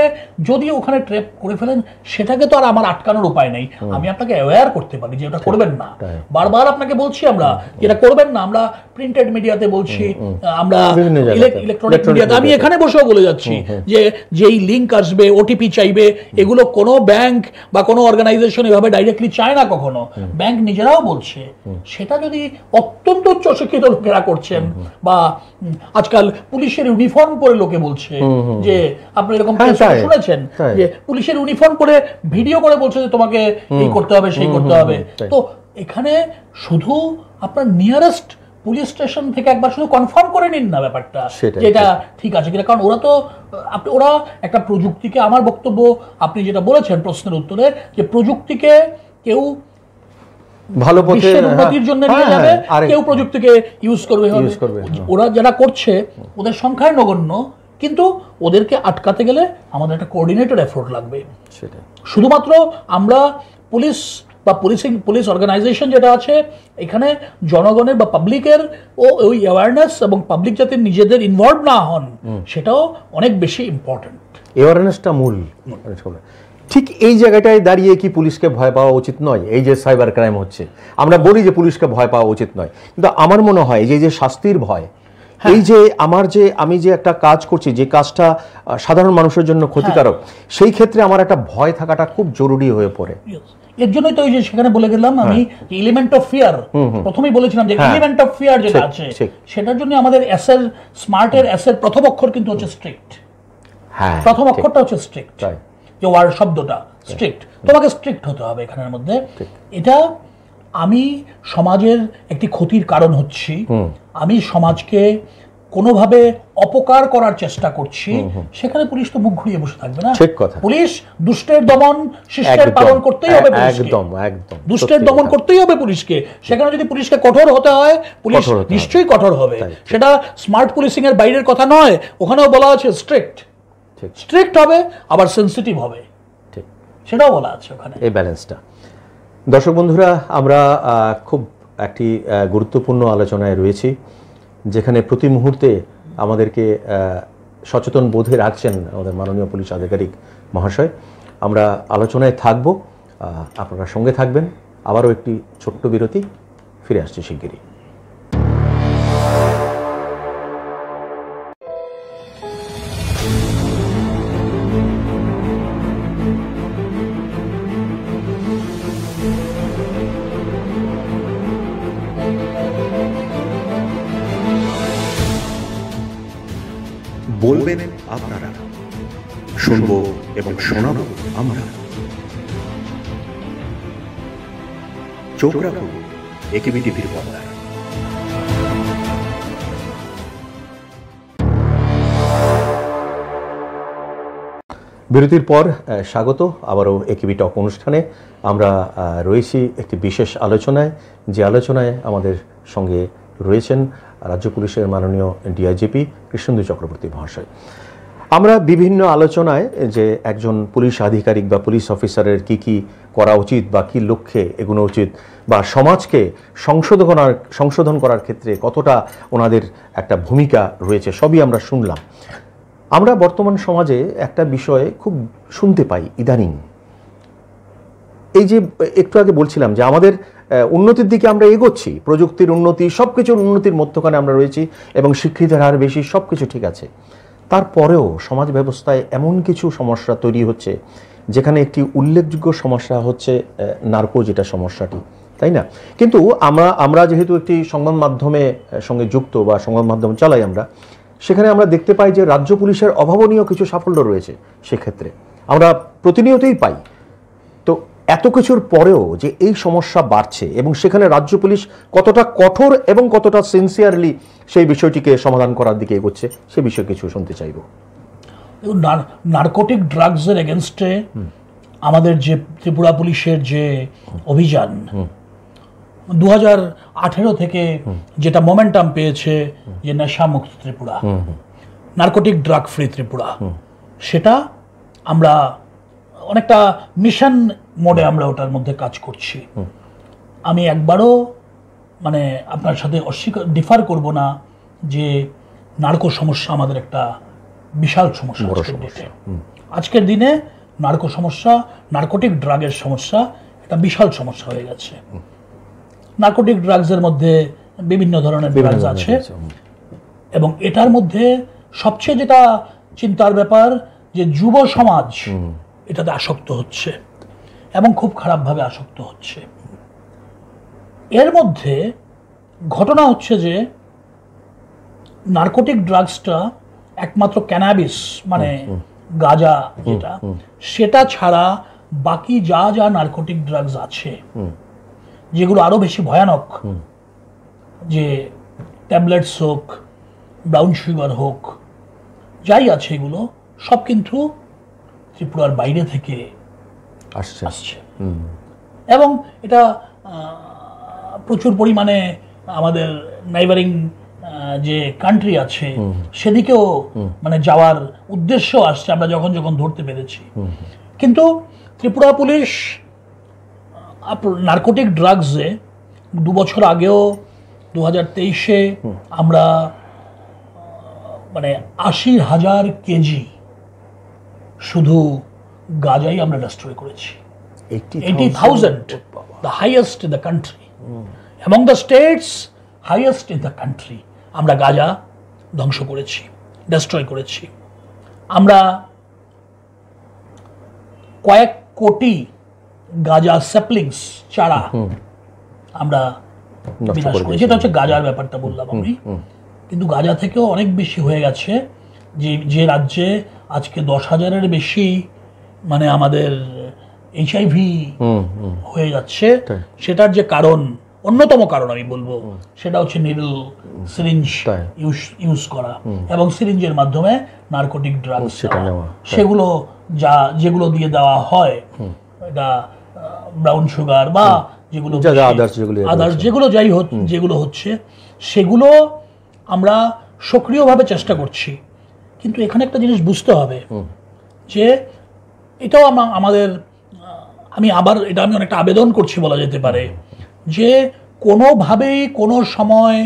যদি ওখানে ট্র্যাপ করে ফেলেন, সেটাকে তো আর আমার আটকানোর উপায় নেই। আমি আপনাকে অ্যাওয়্যার করতে পারি যে এটা করবেন না, বারবার আপনাকে বলছি আমরা যেটা করবেন না। আমরা প্রিন্টেড মিডিয়াতে বলছি, আমরা ইলেকট্রনিক মিডিয়াতে, আমি এখানে বসেও বলে যাচ্ছি যে যেই লিঙ্ক আসবে, ওটিপি চাইবে, এগুলো কোনো ব্যাংক বা কোনো অর্গানাইজেশন এভাবে ডাইরেক্টলি চায় না কখনো, ব্যাংক নিজেরাও বলছে। সেটা যদি অত্যন্ত উচ্চ শিক্ষিত লোকেরা করছেন, বা আজকাল পুলিশের ইউনিফর্ম পরে লোকে বলছে যে, আপনি এরকম শুনেছেন যে পুলিশের ইউনিফর্ম পরে ভিডিও করে বলছে যে তোমাকে এই করতে হবে, সেই করতে হবে। তো এখানে শুধু আপনার নিয়ারেস্ট পুলিশ স্টেশন থেকে একবার শুধু কনফার্ম করে নিন না ব্যাপারটা, যেটা ঠিক আছে কিনা। কারণ ওরা একটা প্রযুক্তিকে, আমার বক্তব্য আপনি যেটা বলেছেন প্রশ্নের উত্তরে, যে প্রযুক্তিকে কেউ ভালো পথে বিশ্বের উন্নতির জন্য নিয়ে যাবে, কেউ প্রযুক্তিকে ইউজ করবে। ওরা যারা করছে ওদের সংখ্যায় নগণ্য, কিন্তু ওদেরকে আটকাতে গেলে আমাদের একটা কোঅর্ডিনেটেড এফোর্ট লাগবে। সেটাই শুধুমাত্র আমরা পুলিশ বা পুলিশ অর্গানাইজেশন যেটা আছে এখানে জনগণের বা পাবলিকের ওই অ্যাওয়ারনেস এবং পাবলিক যাতে নিজেদের ইনভলভ না হন সেটাও অনেক বেশি ইম্পর্টেন্ট। অ্যাওয়ারনেসটা মূল। ঠিক এই জায়গাটায় দাঁড়িয়ে কি পুলিশকে ভয় পাওয়া উচিত নয়? এই যে সাইবার ক্রাইম হচ্ছে, আমরা বলি যে পুলিশকে ভয় পাওয়া উচিত নয়, কিন্তু আমার মনে হয় যে শাস্তির ভয়, এই যে আমি যে একটা কাজ করছি, যে কাজটা সাধারণ মানুষের জন্য ক্ষতিকারক, সেই ক্ষেত্রে আমার একটা ভয় থাকাটা খুব জরুরি হয়ে পড়ে। এর জন্যই তো ওই যে সেখানে বলে গেলাম আমি এলিমেন্ট অফ ফিয়ার, প্রথমেই বলেছিলাম যে এলিমেন্ট অফ ফিয়ার যেটা আছে সেটার জন্য আমাদের এসের স্মার্টের এসের প্রথম অক্ষর কিন্তু হচ্ছে স্ট্রিক্ট। হ্যাঁ, প্রথম অক্ষরটা হচ্ছে স্ট্রিক্ট, যে ওয়ার্ড শব্দটা স্ট্রিক্ট, তোমাকে স্ট্রিক্ট হতে হবে এখানের মধ্যে। এটা আমি সমাজের একটি ক্ষতির কারণ হচ্ছি, আমি সমাজকে কোনোভাবে অপকার করার চেষ্টা করছি, সেখানে পুলিশ তো মুখ ঘুরিয়ে বসে থাকবে না। ঠিক কথা। পুলিশ দুষ্টের দমন শিষ্টের পালন করতেই হবে, একদম একদম দুষ্টের দমন করতেই হবে পুলিশকে। সেখানে যদি পুলিশকে কঠোর হতে হয়, পুলিশ নিশ্চয়ই কঠোর হবে। সেটা স্মার্ট পুলিশিং এর বাইরের কথা নয়, ওখানেও বলা আছে স্ট্রিক্ট, স্ট্রিক্ট হবে আবার সেন্সিটিভ হবে, ঠিক সেটাও বলা আছে ওখানে, এই ব্যালেন্সটা। দর্শক বন্ধুরা, আমরা খুব একটি গুরুত্বপূর্ণ আলোচনায় রয়েছি, যেখানে প্রতি মুহূর্তে আমাদেরকে সচেতন বোধে রাখছেন আমাদের মাননীয় পুলিশ আধিকারিক মহাশয়। আমরা আলোচনায় থাকব, আপনারা সঙ্গে থাকবেন। আবারও একটি ছোট্ট বিরতি, ফিরে আসছি শিগগিরই। বলবেন আপনারা, শুনবো এবং শোনাবো আমরা। চোখ রাখুন একেবি টিভির পর্দায়। বিরতির পর স্বাগত আবারও একেবি টক অনুষ্ঠানে। আমরা রয়েছি একটি বিশেষ আলোচনায়, যে আলোচনায় আমাদের সঙ্গে রয়েছেন রাজ্য পুলিশের মাননীয় ডিআইজিপি কৃষ্ণেন্দু চক্রবর্তী মহাশয়। আমরা বিভিন্ন আলোচনায় যে একজন পুলিশ আধিকারিক বা পুলিশ অফিসারের কি করা উচিত বা কী লক্ষ্যে এগোনো উচিত, বা সমাজকে সংশোধন করার ক্ষেত্রে কতটা ওনাদের একটা ভূমিকা রয়েছে, সবই আমরা শুনলাম। আমরা বর্তমান সমাজে একটা বিষয়ে খুব শুনতে পাই ইদানিং, এই যে একটু আগে বলছিলাম যে আমাদের উন্নতির দিকে আমরা এগোচ্ছি, প্রযুক্তির উন্নতি, সব কিছুর উন্নতির মধ্যখানে আমরা রয়েছি এবং শিক্ষিতের হার বেশি, সব কিছু ঠিক আছে। তারপরেও সমাজ ব্যবস্থায় এমন কিছু সমস্যা তৈরি হচ্ছে, যেখানে একটি উল্লেখযোগ্য সমস্যা হচ্ছে নার্কো, যেটা সমস্যাটি, তাই না? কিন্তু আমরা যেহেতু একটি সংবাদ মাধ্যমের সঙ্গে যুক্ত বা সংবাদ মাধ্যম চালাই আমরা, সেখানে আমরা দেখতে পাই যে রাজ্য পুলিশের অভাবনীয় কিছু সাফল্য রয়েছে। সেক্ষেত্রে আমরা প্রতিনিয়তই পাই। তো এত কিছুর পরেও যে এই সমস্যা বাড়ছে এবং সেখানে রাজ্য পুলিশ কতটা কঠোর এবং কতটা সিনসিয়ারলি সেই বিষয়টিকে সমাধান করার দিকে এগোচ্ছে, সে বিষয়ে কিছু শুনতে চাইব। নার্কোটিক ড্রাগসের এগেনস্টে আমাদের যে ত্রিপুরা পুলিশের যে অভিযান 2018 থেকে যেটা মোমেন্টাম পেয়েছে, যে নেশামুক্ত Tripura, narcotic drug free Tripura, সেটা আমরা অনেকটা মিশন মোডে আমরা ওটার মধ্যে কাজ করছি। আমি একবারও মানে আপনার সাথে ডিফার করব না যে নার্কো সমস্যা আমাদের একটা বিশাল সমস্যা। আজকের দিনে নার্কো সমস্যা, নার্কোটিক ড্রাগের সমস্যা একটা বিশাল সমস্যা হয়ে গেছে। নার্কোটিক ড্রাগসের মধ্যে বিভিন্ন ধরনের ড্রাগস আছে এবং এটার মধ্যে সবচেয়ে যেটা চিন্তার ব্যাপার যে যুব সমাজ এটাতে আসক্ত হচ্ছে এবং খুব খারাপভাবে আসক্ত হচ্ছে। এর মধ্যে ঘটনা হচ্ছে যে নার্কোটিক ড্রাগসটা একমাত্র ক্যানাবিস মানে গাঁজা যেটা, সেটা ছাড়া বাকি যা যা নার্কোটিক ড্রাগস আছে যেগুলো আরো বেশি ভয়ানক, যে ট্যাবলেটস হোক, ব্রাউন সুগার হোক, যাই আছে এগুলো সব কিন্তু ত্রিপুরার বাইরে থেকে আসছে। এবং এটা প্রচুর পরিমাণে আমাদের নাইবারিং যে কান্ট্রি আছে সেদিকেও মানে যাওয়ার উদ্দেশ্য আসছে আমরা যখন যখন ধরতে পেরেছি। কিন্তু ত্রিপুরা পুলিশ নার্কোটিক ড্রাগসে 2 বছর আগেও 2023-এ আমরা মানে 80,000 কেজি শুধু গাঁজাই আমরা ডিস্ট্রয় করেছি। 80,000, the highest in the country, among the states, highest in the country, আমরা গাঁজা ধ্বংস করেছি, ডিস্ট্রয় করেছি। আমরা কয়েক কোটি গাঁজা স্যাপলিংস চারা আমরা বিনাশ করেছি। এটা হচ্ছে গাঁজার ব্যাপারটা বললাম আমি, কিন্তু গাঁজা থেকেও অনেক বেশি হয়ে গেছে। যে রাজ্যে আজকে 10,000-এর বেশি মানে আমাদের HIV হয়ে যাচ্ছে, সেটার যে কারণ, অন্যতম কারণ আমি বলবো, সেটা হচ্ছে নিডল সিরিঞ্জ ইউজ করা এবং সিরিঞ্জের মাধ্যমে নার্কোটিক ড্রাগস সেগুলো যেগুলো দিয়ে দেওয়া হয়, এটা ব্রাউন সুগার বা যেগুলো আদার্স যেগুলো যাই হোক যেগুলো হচ্ছে, সেগুলো আমরা সক্রিয়ভাবে চেষ্টা করছি। কিন্তু এখানে একটা জিনিস বুঝতে হবে যে এটাও আমাদের, আমি অনেকটা আবেদন করছি বলা যেতে পারে, যে কোনোভাবেই কোনো সময়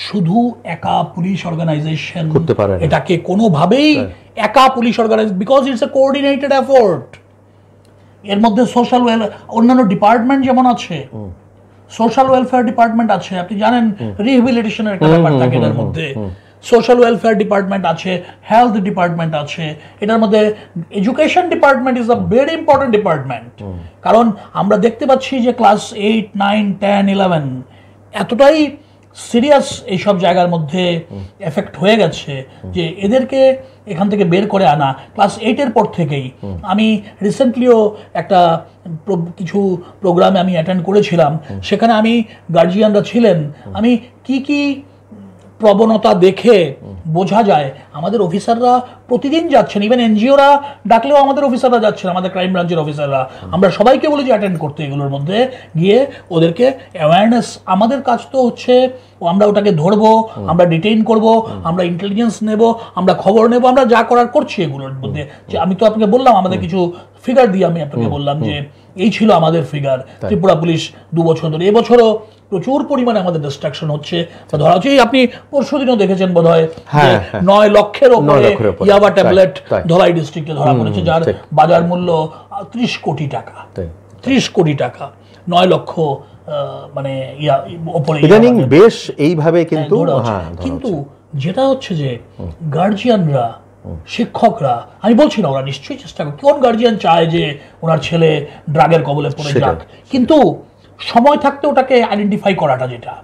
শুধু একা পুলিশ অর্গানাইজেশন এটাকে কোনোভাবেই একা police organization, because it's a coordinated effort. এর মধ্যে সোশ্যাল অন্যান্য ডিপার্টমেন্ট যেমন আছে, সোশ্যাল ওয়েলফেয়ার ডিপার্টমেন্ট আছে, আপনি জানেন রিহেবিলিটেশনের একটা ব্যাপার থাকে এটার মধ্যে, সোশ্যাল ওয়েলফেয়ার ডিপার্টমেন্ট আছে, হেলথ ডিপার্টমেন্ট আছে, এটার মধ্যে education department is a very important department. কারণ আমরা দেখতে পাচ্ছি যে ক্লাস 8, 9, 10, 11 এতটাই সিরিয়াস এইসব জায়গার মধ্যে এফেক্ট হয়ে গেছে যে এদেরকে এখান থেকে বের করে আনা ক্লাস 8-এর পর থেকেই। আমি রিসেন্টলিও একটা কিছু প্রোগ্রামে আমি অ্যাটেন্ড করেছিলাম, সেখানে আমি গার্জিয়ানরা ছিলেন, আমি কি প্রবণতা দেখে বোঝা যায় আমাদের অফিসাররা প্রতিদিন যাচ্ছেন, ইভেন এনজিওরা ডাকলেও আমাদের অফিসাররা যাচ্ছেন, আমাদের ক্রাইম ব্রাঞ্চের অফিসাররা। আমরা সবাইকে বলি যে অ্যাটেন্ড করতে, এগুলোর মধ্যে গিয়ে ওদেরকে অ্যাওয়ারনেস। আমাদের কাজ তো হচ্ছে আমরা ওটাকে ধরবো, আমরা ডিটেইন করব, আমরা ইন্টেলিজেন্স নেব, আমরা খবর নেব, আমরা যা করার করছি এগুলোর মধ্যে। যে আমি তো আপনাকে বললাম আমাদের কিছু ফিগার দিয়ে আমি আপনাকে বললাম যে এই ছিল আমাদের ফিগার ত্রিপুরা পুলিশ 2 বছর ধরে। এবছরও প্রচুর পরিমাণে আমাদের ডিস্ট্রাকশন হচ্ছে, ধরা হচ্ছে। আপনি পরশুদিনও দেখেছেন বোধহয় 9 লক্ষের ওপরে ইয়াবা ট্যাবলেট ধলাই ডিস্ট্রিক্টে ধরা পড়েছে, যার বাজার মূল্য 30 কোটি টাকা। 30 কোটি টাকা, 9 লক্ষ মানে ওপরে ইদানিং বেশ এইভাবে কিন্তু। কিন্তু যেটা হচ্ছে যে গার্জিয়ানরা, শিক্ষকরা, আমি বলছি না ওরা নিশ্চয়ই চেষ্টা করে, কোন গার্জিয়ান চায় যে ওনার ছেলে ড্রাগের কবলে পড়ে যাক, কিন্তু সময় থাকতে ওটাকে আইডেন্টিফাই করাটা, যেটা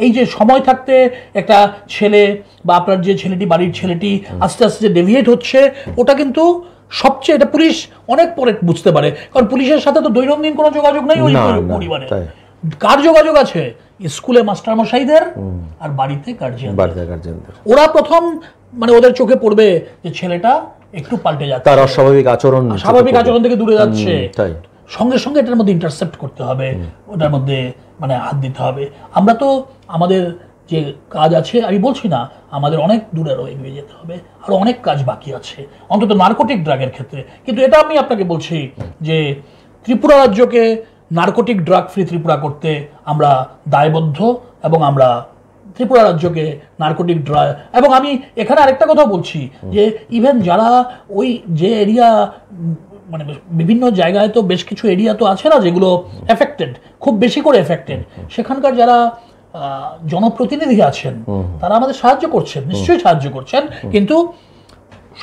এই যে সময় থাকতে একটা ছেলে বা আপনার যে ছেলেটি, বাড়ির ছেলেটি আস্তে আস্তে যে ডেভিয়েট হচ্ছে, ওটা কিন্তু সবচেয়ে, এটা পুলিশ অনেক পরে বুঝতে পারে, কারণ পুলিশের সাথে তো দৈনন্দিন কোনো যোগাযোগ নেই ওই পরিবারে। কার যোগাযোগ আছে? স্কুলে মাস্টারমশাইদের আর বাড়িতে গার্জিয়ানদের। ওরা প্রথম মানে ওদের চোখে পড়বে যে ছেলেটা একটু পাল্টে যাচ্ছে, তার স্বাভাবিক আচরণ থেকে দূরে যাচ্ছে, সঙ্গে সঙ্গে এটার মধ্যে ইন্টারসেপ্ট করতে হবে, ওটার মধ্যে মানে হাত দিতে হবে। আমরা তো আমাদের যে কাজ আছে, আমি বলছি না আমাদের অনেক দূরে এগিয়ে যেতে হবে, আরও অনেক কাজ বাকি আছে, অন্তত নার্কোটিক ড্রাগের ক্ষেত্রে। কিন্তু এটা আমি আপনাকে বলছি যে ত্রিপুরা রাজ্যকে নার্কোটিক ড্রাগ ফ্রি ত্রিপুরা করতে আমরা দায়বদ্ধ, এবং আমরা ত্রিপুরা রাজ্যকে নার্কোটিক ড্রাগ, এবং আমি এখানে আরেকটা কথা বলছি যে ইভেন যারা ওই যে এরিয়া, মানে বিভিন্ন জায়গায় তো বেশ কিছু এরিয়া তো আছে না যেগুলো এফেক্টেড, খুব বেশি করে এফেক্টেড, সেখানকার যারা জনপ্রতিনিধি আছেন তারা আমাদের সাহায্য করছেন, নিশ্চয়ই সাহায্য করছেন, কিন্তু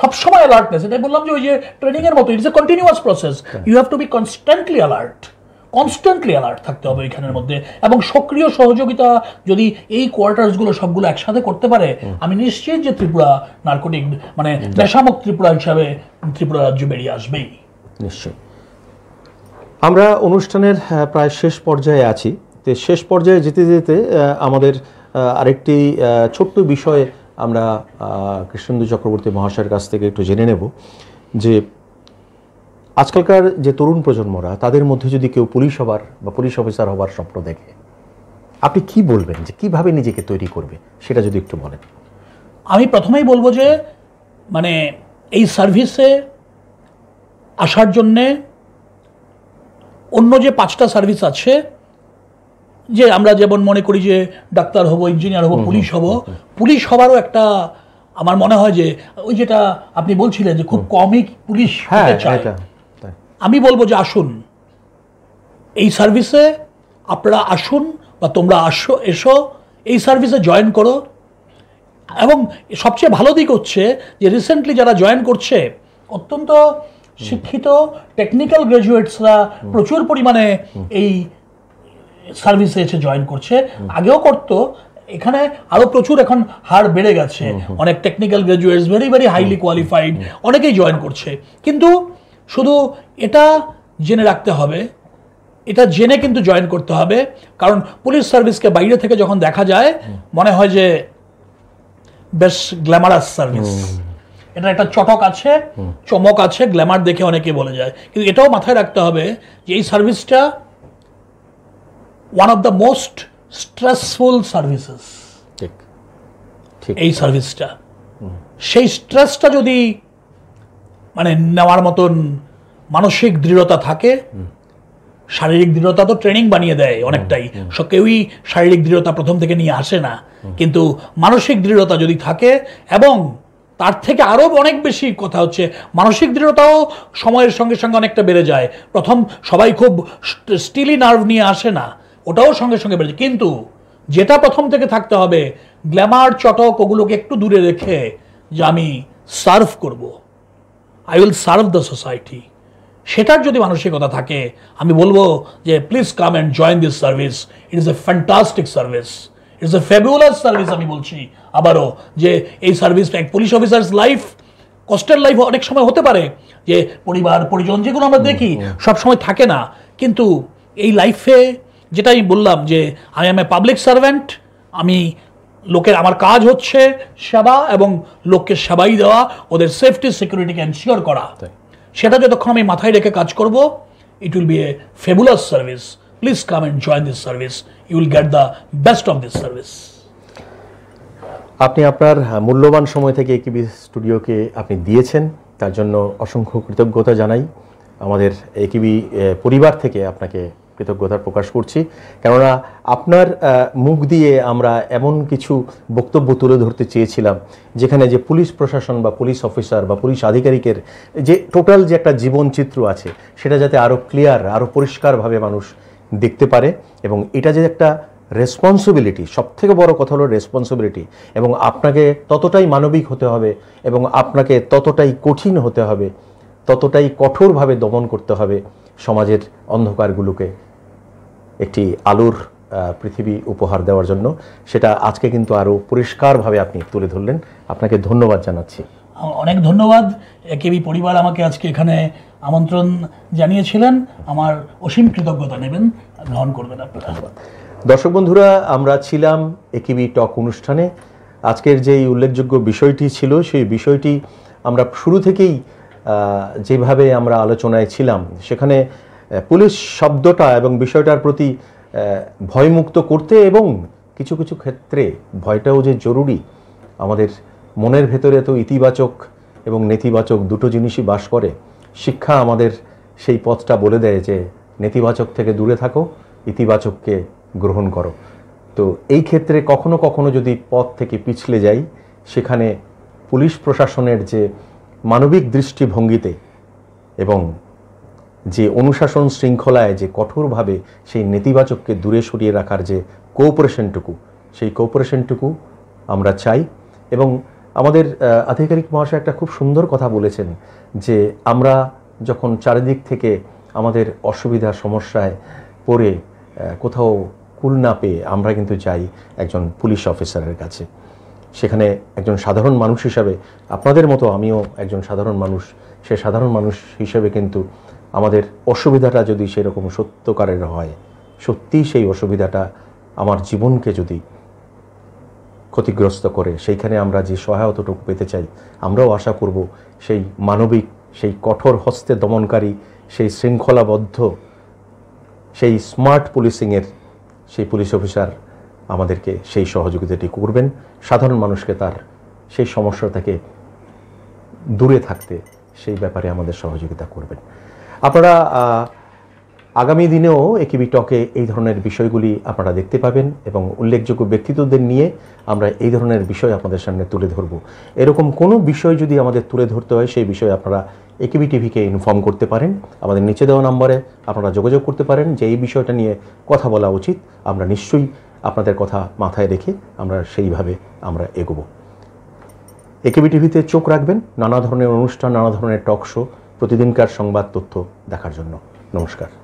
সবসময় অ্যালার্টনেস, এটাই বললাম যে ওই যে ট্রেনিং এর মতো, it's a continuous process, you have to be constantly alert থাকতে হবে এখানের মধ্যে। এবং সক্রিয় সহযোগিতা যদি এই কোয়ার্টার্সগুলো সবগুলো একসাথে করতে পারে, আমি নিশ্চিত যে ত্রিপুরা নার্কোটিক মানে নেশামুক্ত ত্রিপুরা হিসাবে ত্রিপুরা রাজ্য বেরিয়ে আসবেই। নিশ্চয়ই। আমরা অনুষ্ঠানের প্রায় শেষ পর্যায়ে আছি, তো শেষ পর্যায়ে যেতে যেতে আমাদের আরেকটি ছোট্ট বিষয় আমরা কৃষ্ণেন্দু চক্রবর্তী মহাশয়ের কাছ থেকে একটু জেনে নেব যে আজকালকার যে তরুণ প্রজন্মরা, তাদের মধ্যে যদি কেউ পুলিশ হবার বা পুলিশ অফিসার হবার স্বপ্ন দেখে, আপনি কি বলবেন যে কিভাবে নিজেকে তৈরি করবে, সেটা যদি একটু বলেন। আমি প্রথমেই বলবো যে মানে এই সার্ভিসে আসার জন্যে অন্য যে 5টা সার্ভিস আছে, যে আমরা যেমন মনে করি যে ডাক্তার হব, ইঞ্জিনিয়ার হব, পুলিশ হব, পুলিশ হবারও একটা আমার মনে হয় যে ওই যেটা আপনি বলছিলেন যে খুব কমই পুলিশ হতে চায়। আমি বলবো যে আসুন এই সার্ভিসে, আপনারা আসুন বা তোমরা এসো এই সার্ভিসে জয়েন করো। এবং সবচেয়ে ভালো দিক হচ্ছে যে রিসেন্টলি যারা জয়েন করছে অত্যন্ত শিক্ষিত টেকনিক্যাল গ্র্যাজুয়েটসরা প্রচুর পরিমাণে এই সার্ভিসে এসে জয়েন করছে। আগেও করতো, এখানে আরো প্রচুর এখন হার বেড়ে গেছে। অনেক technical graduates very very highly qualified অনেকেই জয়েন করছে। কিন্তু শুধু এটা জেনে রাখতে হবে, এটা জেনে কিন্তু জয়েন করতে হবে, কারণ পুলিশ সার্ভিসকে বাইরে থেকে যখন দেখা যায় মনে হয় যে বেশ গ্ল্যামারাস সার্ভিস, এটা একটা চটক আছে, চমক আছে, গ্ল্যামার দেখে অনেকে বলে যায়। কিন্তু এটাও মাথায় রাখতে হবে যে এই সার্ভিসটা one of the most stressful services. এই সার্ভিসটা, সেই স্ট্রেসটা যদি মানে নেওয়ার মতন মানসিক দৃঢ়তা থাকে, শারীরিক দৃঢ়তা তো ট্রেনিং বানিয়ে দেয় অনেকটাই, কেউই শারীরিক দৃঢ়তা প্রথম থেকে নিয়ে আসে না, কিন্তু মানসিক দৃঢ়তা যদি থাকে, এবং তার থেকে আরও অনেক বেশি কথা হচ্ছে মানসিক দৃঢ়তাও সময়ের সঙ্গে সঙ্গে অনেকটা বেড়ে যায়। প্রথম সবাই খুব স্টিলি নার্ভ নিয়ে আসে না, ওটাও সঙ্গে সঙ্গে বেড়ে যায়। কিন্তু যেটা প্রথম থেকে থাকতে হবে, গ্ল্যামার চটক ওগুলোকে একটু দূরে রেখে যে আমি সার্ভ করব, I will serve the society, সেটার যদি মানসিকতা থাকে, আমি বলবো যে please come and join this service. It is a fantastic service, it is a fabulous service. আমি বলছি আবারও যে এই সার্ভিসটা এক পুলিশ অফিসার্স লাইফ, কষ্টের লাইফ অনেক সময় হতে পারে, যে পরিবার পরিজন যেগুলো আমরা দেখি সব সময় থাকে না, কিন্তু এই লাইফে যেটা আমি বললাম যে I M a public servant, আমি লোকের, আমার কাজ হচ্ছে সেবা এবং লোককে সেবাই দেওয়া, ওদের সেফটি সিকিউরিটিকে এনশিওর করা। সেটা যতক্ষণ আমি মাথায় রেখে কাজ করব, it will be a fabulous service. Please come and join this service, you will get the best of this service. আপনি আপনার মূল্যবান সময় থেকে একিবি স্টুডিওকে আপনি দিয়েছেন, তার জন্য অসংখ্য কৃতজ্ঞতা জানাই। আমাদের একিবি পরিবার থেকে আপনাকে কৃতজ্ঞতা প্রকাশ করছি, কেননা আপনার মুখ দিয়ে আমরা এমন কিছু বক্তব্য তুলে ধরতে চেয়েছিলাম যেখানে যে পুলিশ প্রশাসন বা পুলিশ অফিসার বা পুলিশ আধিকারিকের যে টোটাল যে একটা জীবনচিত্র আছে, সেটা যাতে আরও ক্লিয়ার, আরও পরিষ্কারভাবে মানুষ দেখতে পারে। এবং এটা যে একটা রেসপন্সিবিলিটি, সবথেকে বড় কথা হলো রেসপন্সিবিলিটি, এবং আপনাকে ততটাই মানবিক হতে হবে এবং আপনাকে ততটাই কঠিন হতে হবে, ততটাই কঠোরভাবে দমন করতে হবে সমাজের অন্ধকারগুলোকে একটি আলোর পৃথিবী উপহার দেওয়ার জন্য। সেটা আজকে কিন্তু আরও পরিষ্কারভাবে আপনি তুলে ধরলেন, আপনাকে ধন্যবাদ জানাচ্ছি। অনেক ধন্যবাদ। একিবি পরিবার আমাকে আজকে এখানে আমন্ত্রণ জানিয়েছিলেন, আমার অসীম কৃতজ্ঞতা নেবেন, গ্রহণ করবেন আপনারা। দর্শক বন্ধুরা, আমরা ছিলাম একিবি টক অনুষ্ঠানে। আজকের যেই উল্লেখযোগ্য বিষয়টি ছিল, সেই বিষয়টি আমরা শুরু থেকেই যেভাবে আমরা আলোচনায় ছিলাম, সেখানে পুলিশ শব্দটা এবং বিষয়টার প্রতি ভয়মুক্ত করতে, এবং কিছু কিছু ক্ষেত্রে ভয়টাও যে জরুরি। আমাদের মনের ভেতরে তো ইতিবাচক এবং নেতিবাচক দুটো জিনিসই বাস করে। শিক্ষা আমাদের সেই পথটা বলে দেয় যে নেতিবাচক থেকে দূরে থাকো, ইতিবাচককে গ্রহণ করো। তো এই ক্ষেত্রে কখনো কখনো যদি পথ থেকে পিছলে যাই, সেখানে পুলিশ প্রশাসনের যে মানবিক দৃষ্টিভঙ্গিতে এবং যে অনুশাসন শৃঙ্খলায় যে কঠোরভাবে সেই নেতিবাচককে দূরে সরিয়ে রাখার যে কোঅপারেশনটুকু, সেই কোঅপারেশনটুকু আমরা চাই। এবং আমাদের আধিকারিক মহাশয় একটা খুব সুন্দর কথা বলেছেন যে আমরা যখন চারিদিক থেকে আমাদের অসুবিধা সমস্যায় পড়ে কোথাও কুল না পেয়ে আমরা কিন্তু যাই একজন পুলিশ অফিসারের কাছে। সেখানে একজন সাধারণ মানুষ হিসাবে, আপনাদের মতো আমিও একজন সাধারণ মানুষ, সে সাধারণ মানুষ হিসেবে কিন্তু আমাদের অসুবিধাটা যদি সেরকম সত্যকারের হয়, সত্যিই সেই অসুবিধাটা আমার জীবনকে যদি ক্ষতিগ্রস্ত করে, সেইখানে আমরা যে সহায়তাটুকু পেতে চাই, আমরাও আশা করব সেই মানবিক, সেই কঠোর হস্তে দমনকারী, সেই শৃঙ্খলাবদ্ধ, সেই স্মার্ট পুলিশিংয়ের সেই পুলিশ অফিসার আমাদেরকে সেই সহযোগিতাটি করবেন, সাধারণ মানুষকে তার সেই সমস্যা থেকে দূরে থাকতে সেই ব্যাপারে আমাদের সহযোগিতা করবেন। আপনারা আগামী দিনেও একিবি টকে এই ধরনের বিষয়গুলি আপনারা দেখতে পাবেন এবং উল্লেখযোগ্য ব্যক্তিত্বদের নিয়ে আমরা এই ধরনের বিষয় আপনাদের সামনে তুলে ধরব। এরকম কোনো বিষয় যদি আমাদের তুলে ধরতে হয় সেই বিষয়ে আপনারা একিবি টিভিকে ইনফর্ম করতে পারেন। আমাদের নিচে দেওয়া নম্বরে আপনারা যোগাযোগ করতে পারেন যে এই বিষয়টা নিয়ে কথা বলা উচিত। আমরা নিশ্চয়ই আপনাদের কথা মাথায় রেখে আমরা সেইভাবে আমরা এগোবো। একিবি টিভিতে চোখ রাখবেন নানা ধরনের অনুষ্ঠান, নানা ধরনের টক শো, প্রতিদিনকার সংবাদ তথ্য দেখার জন্য। নমস্কার।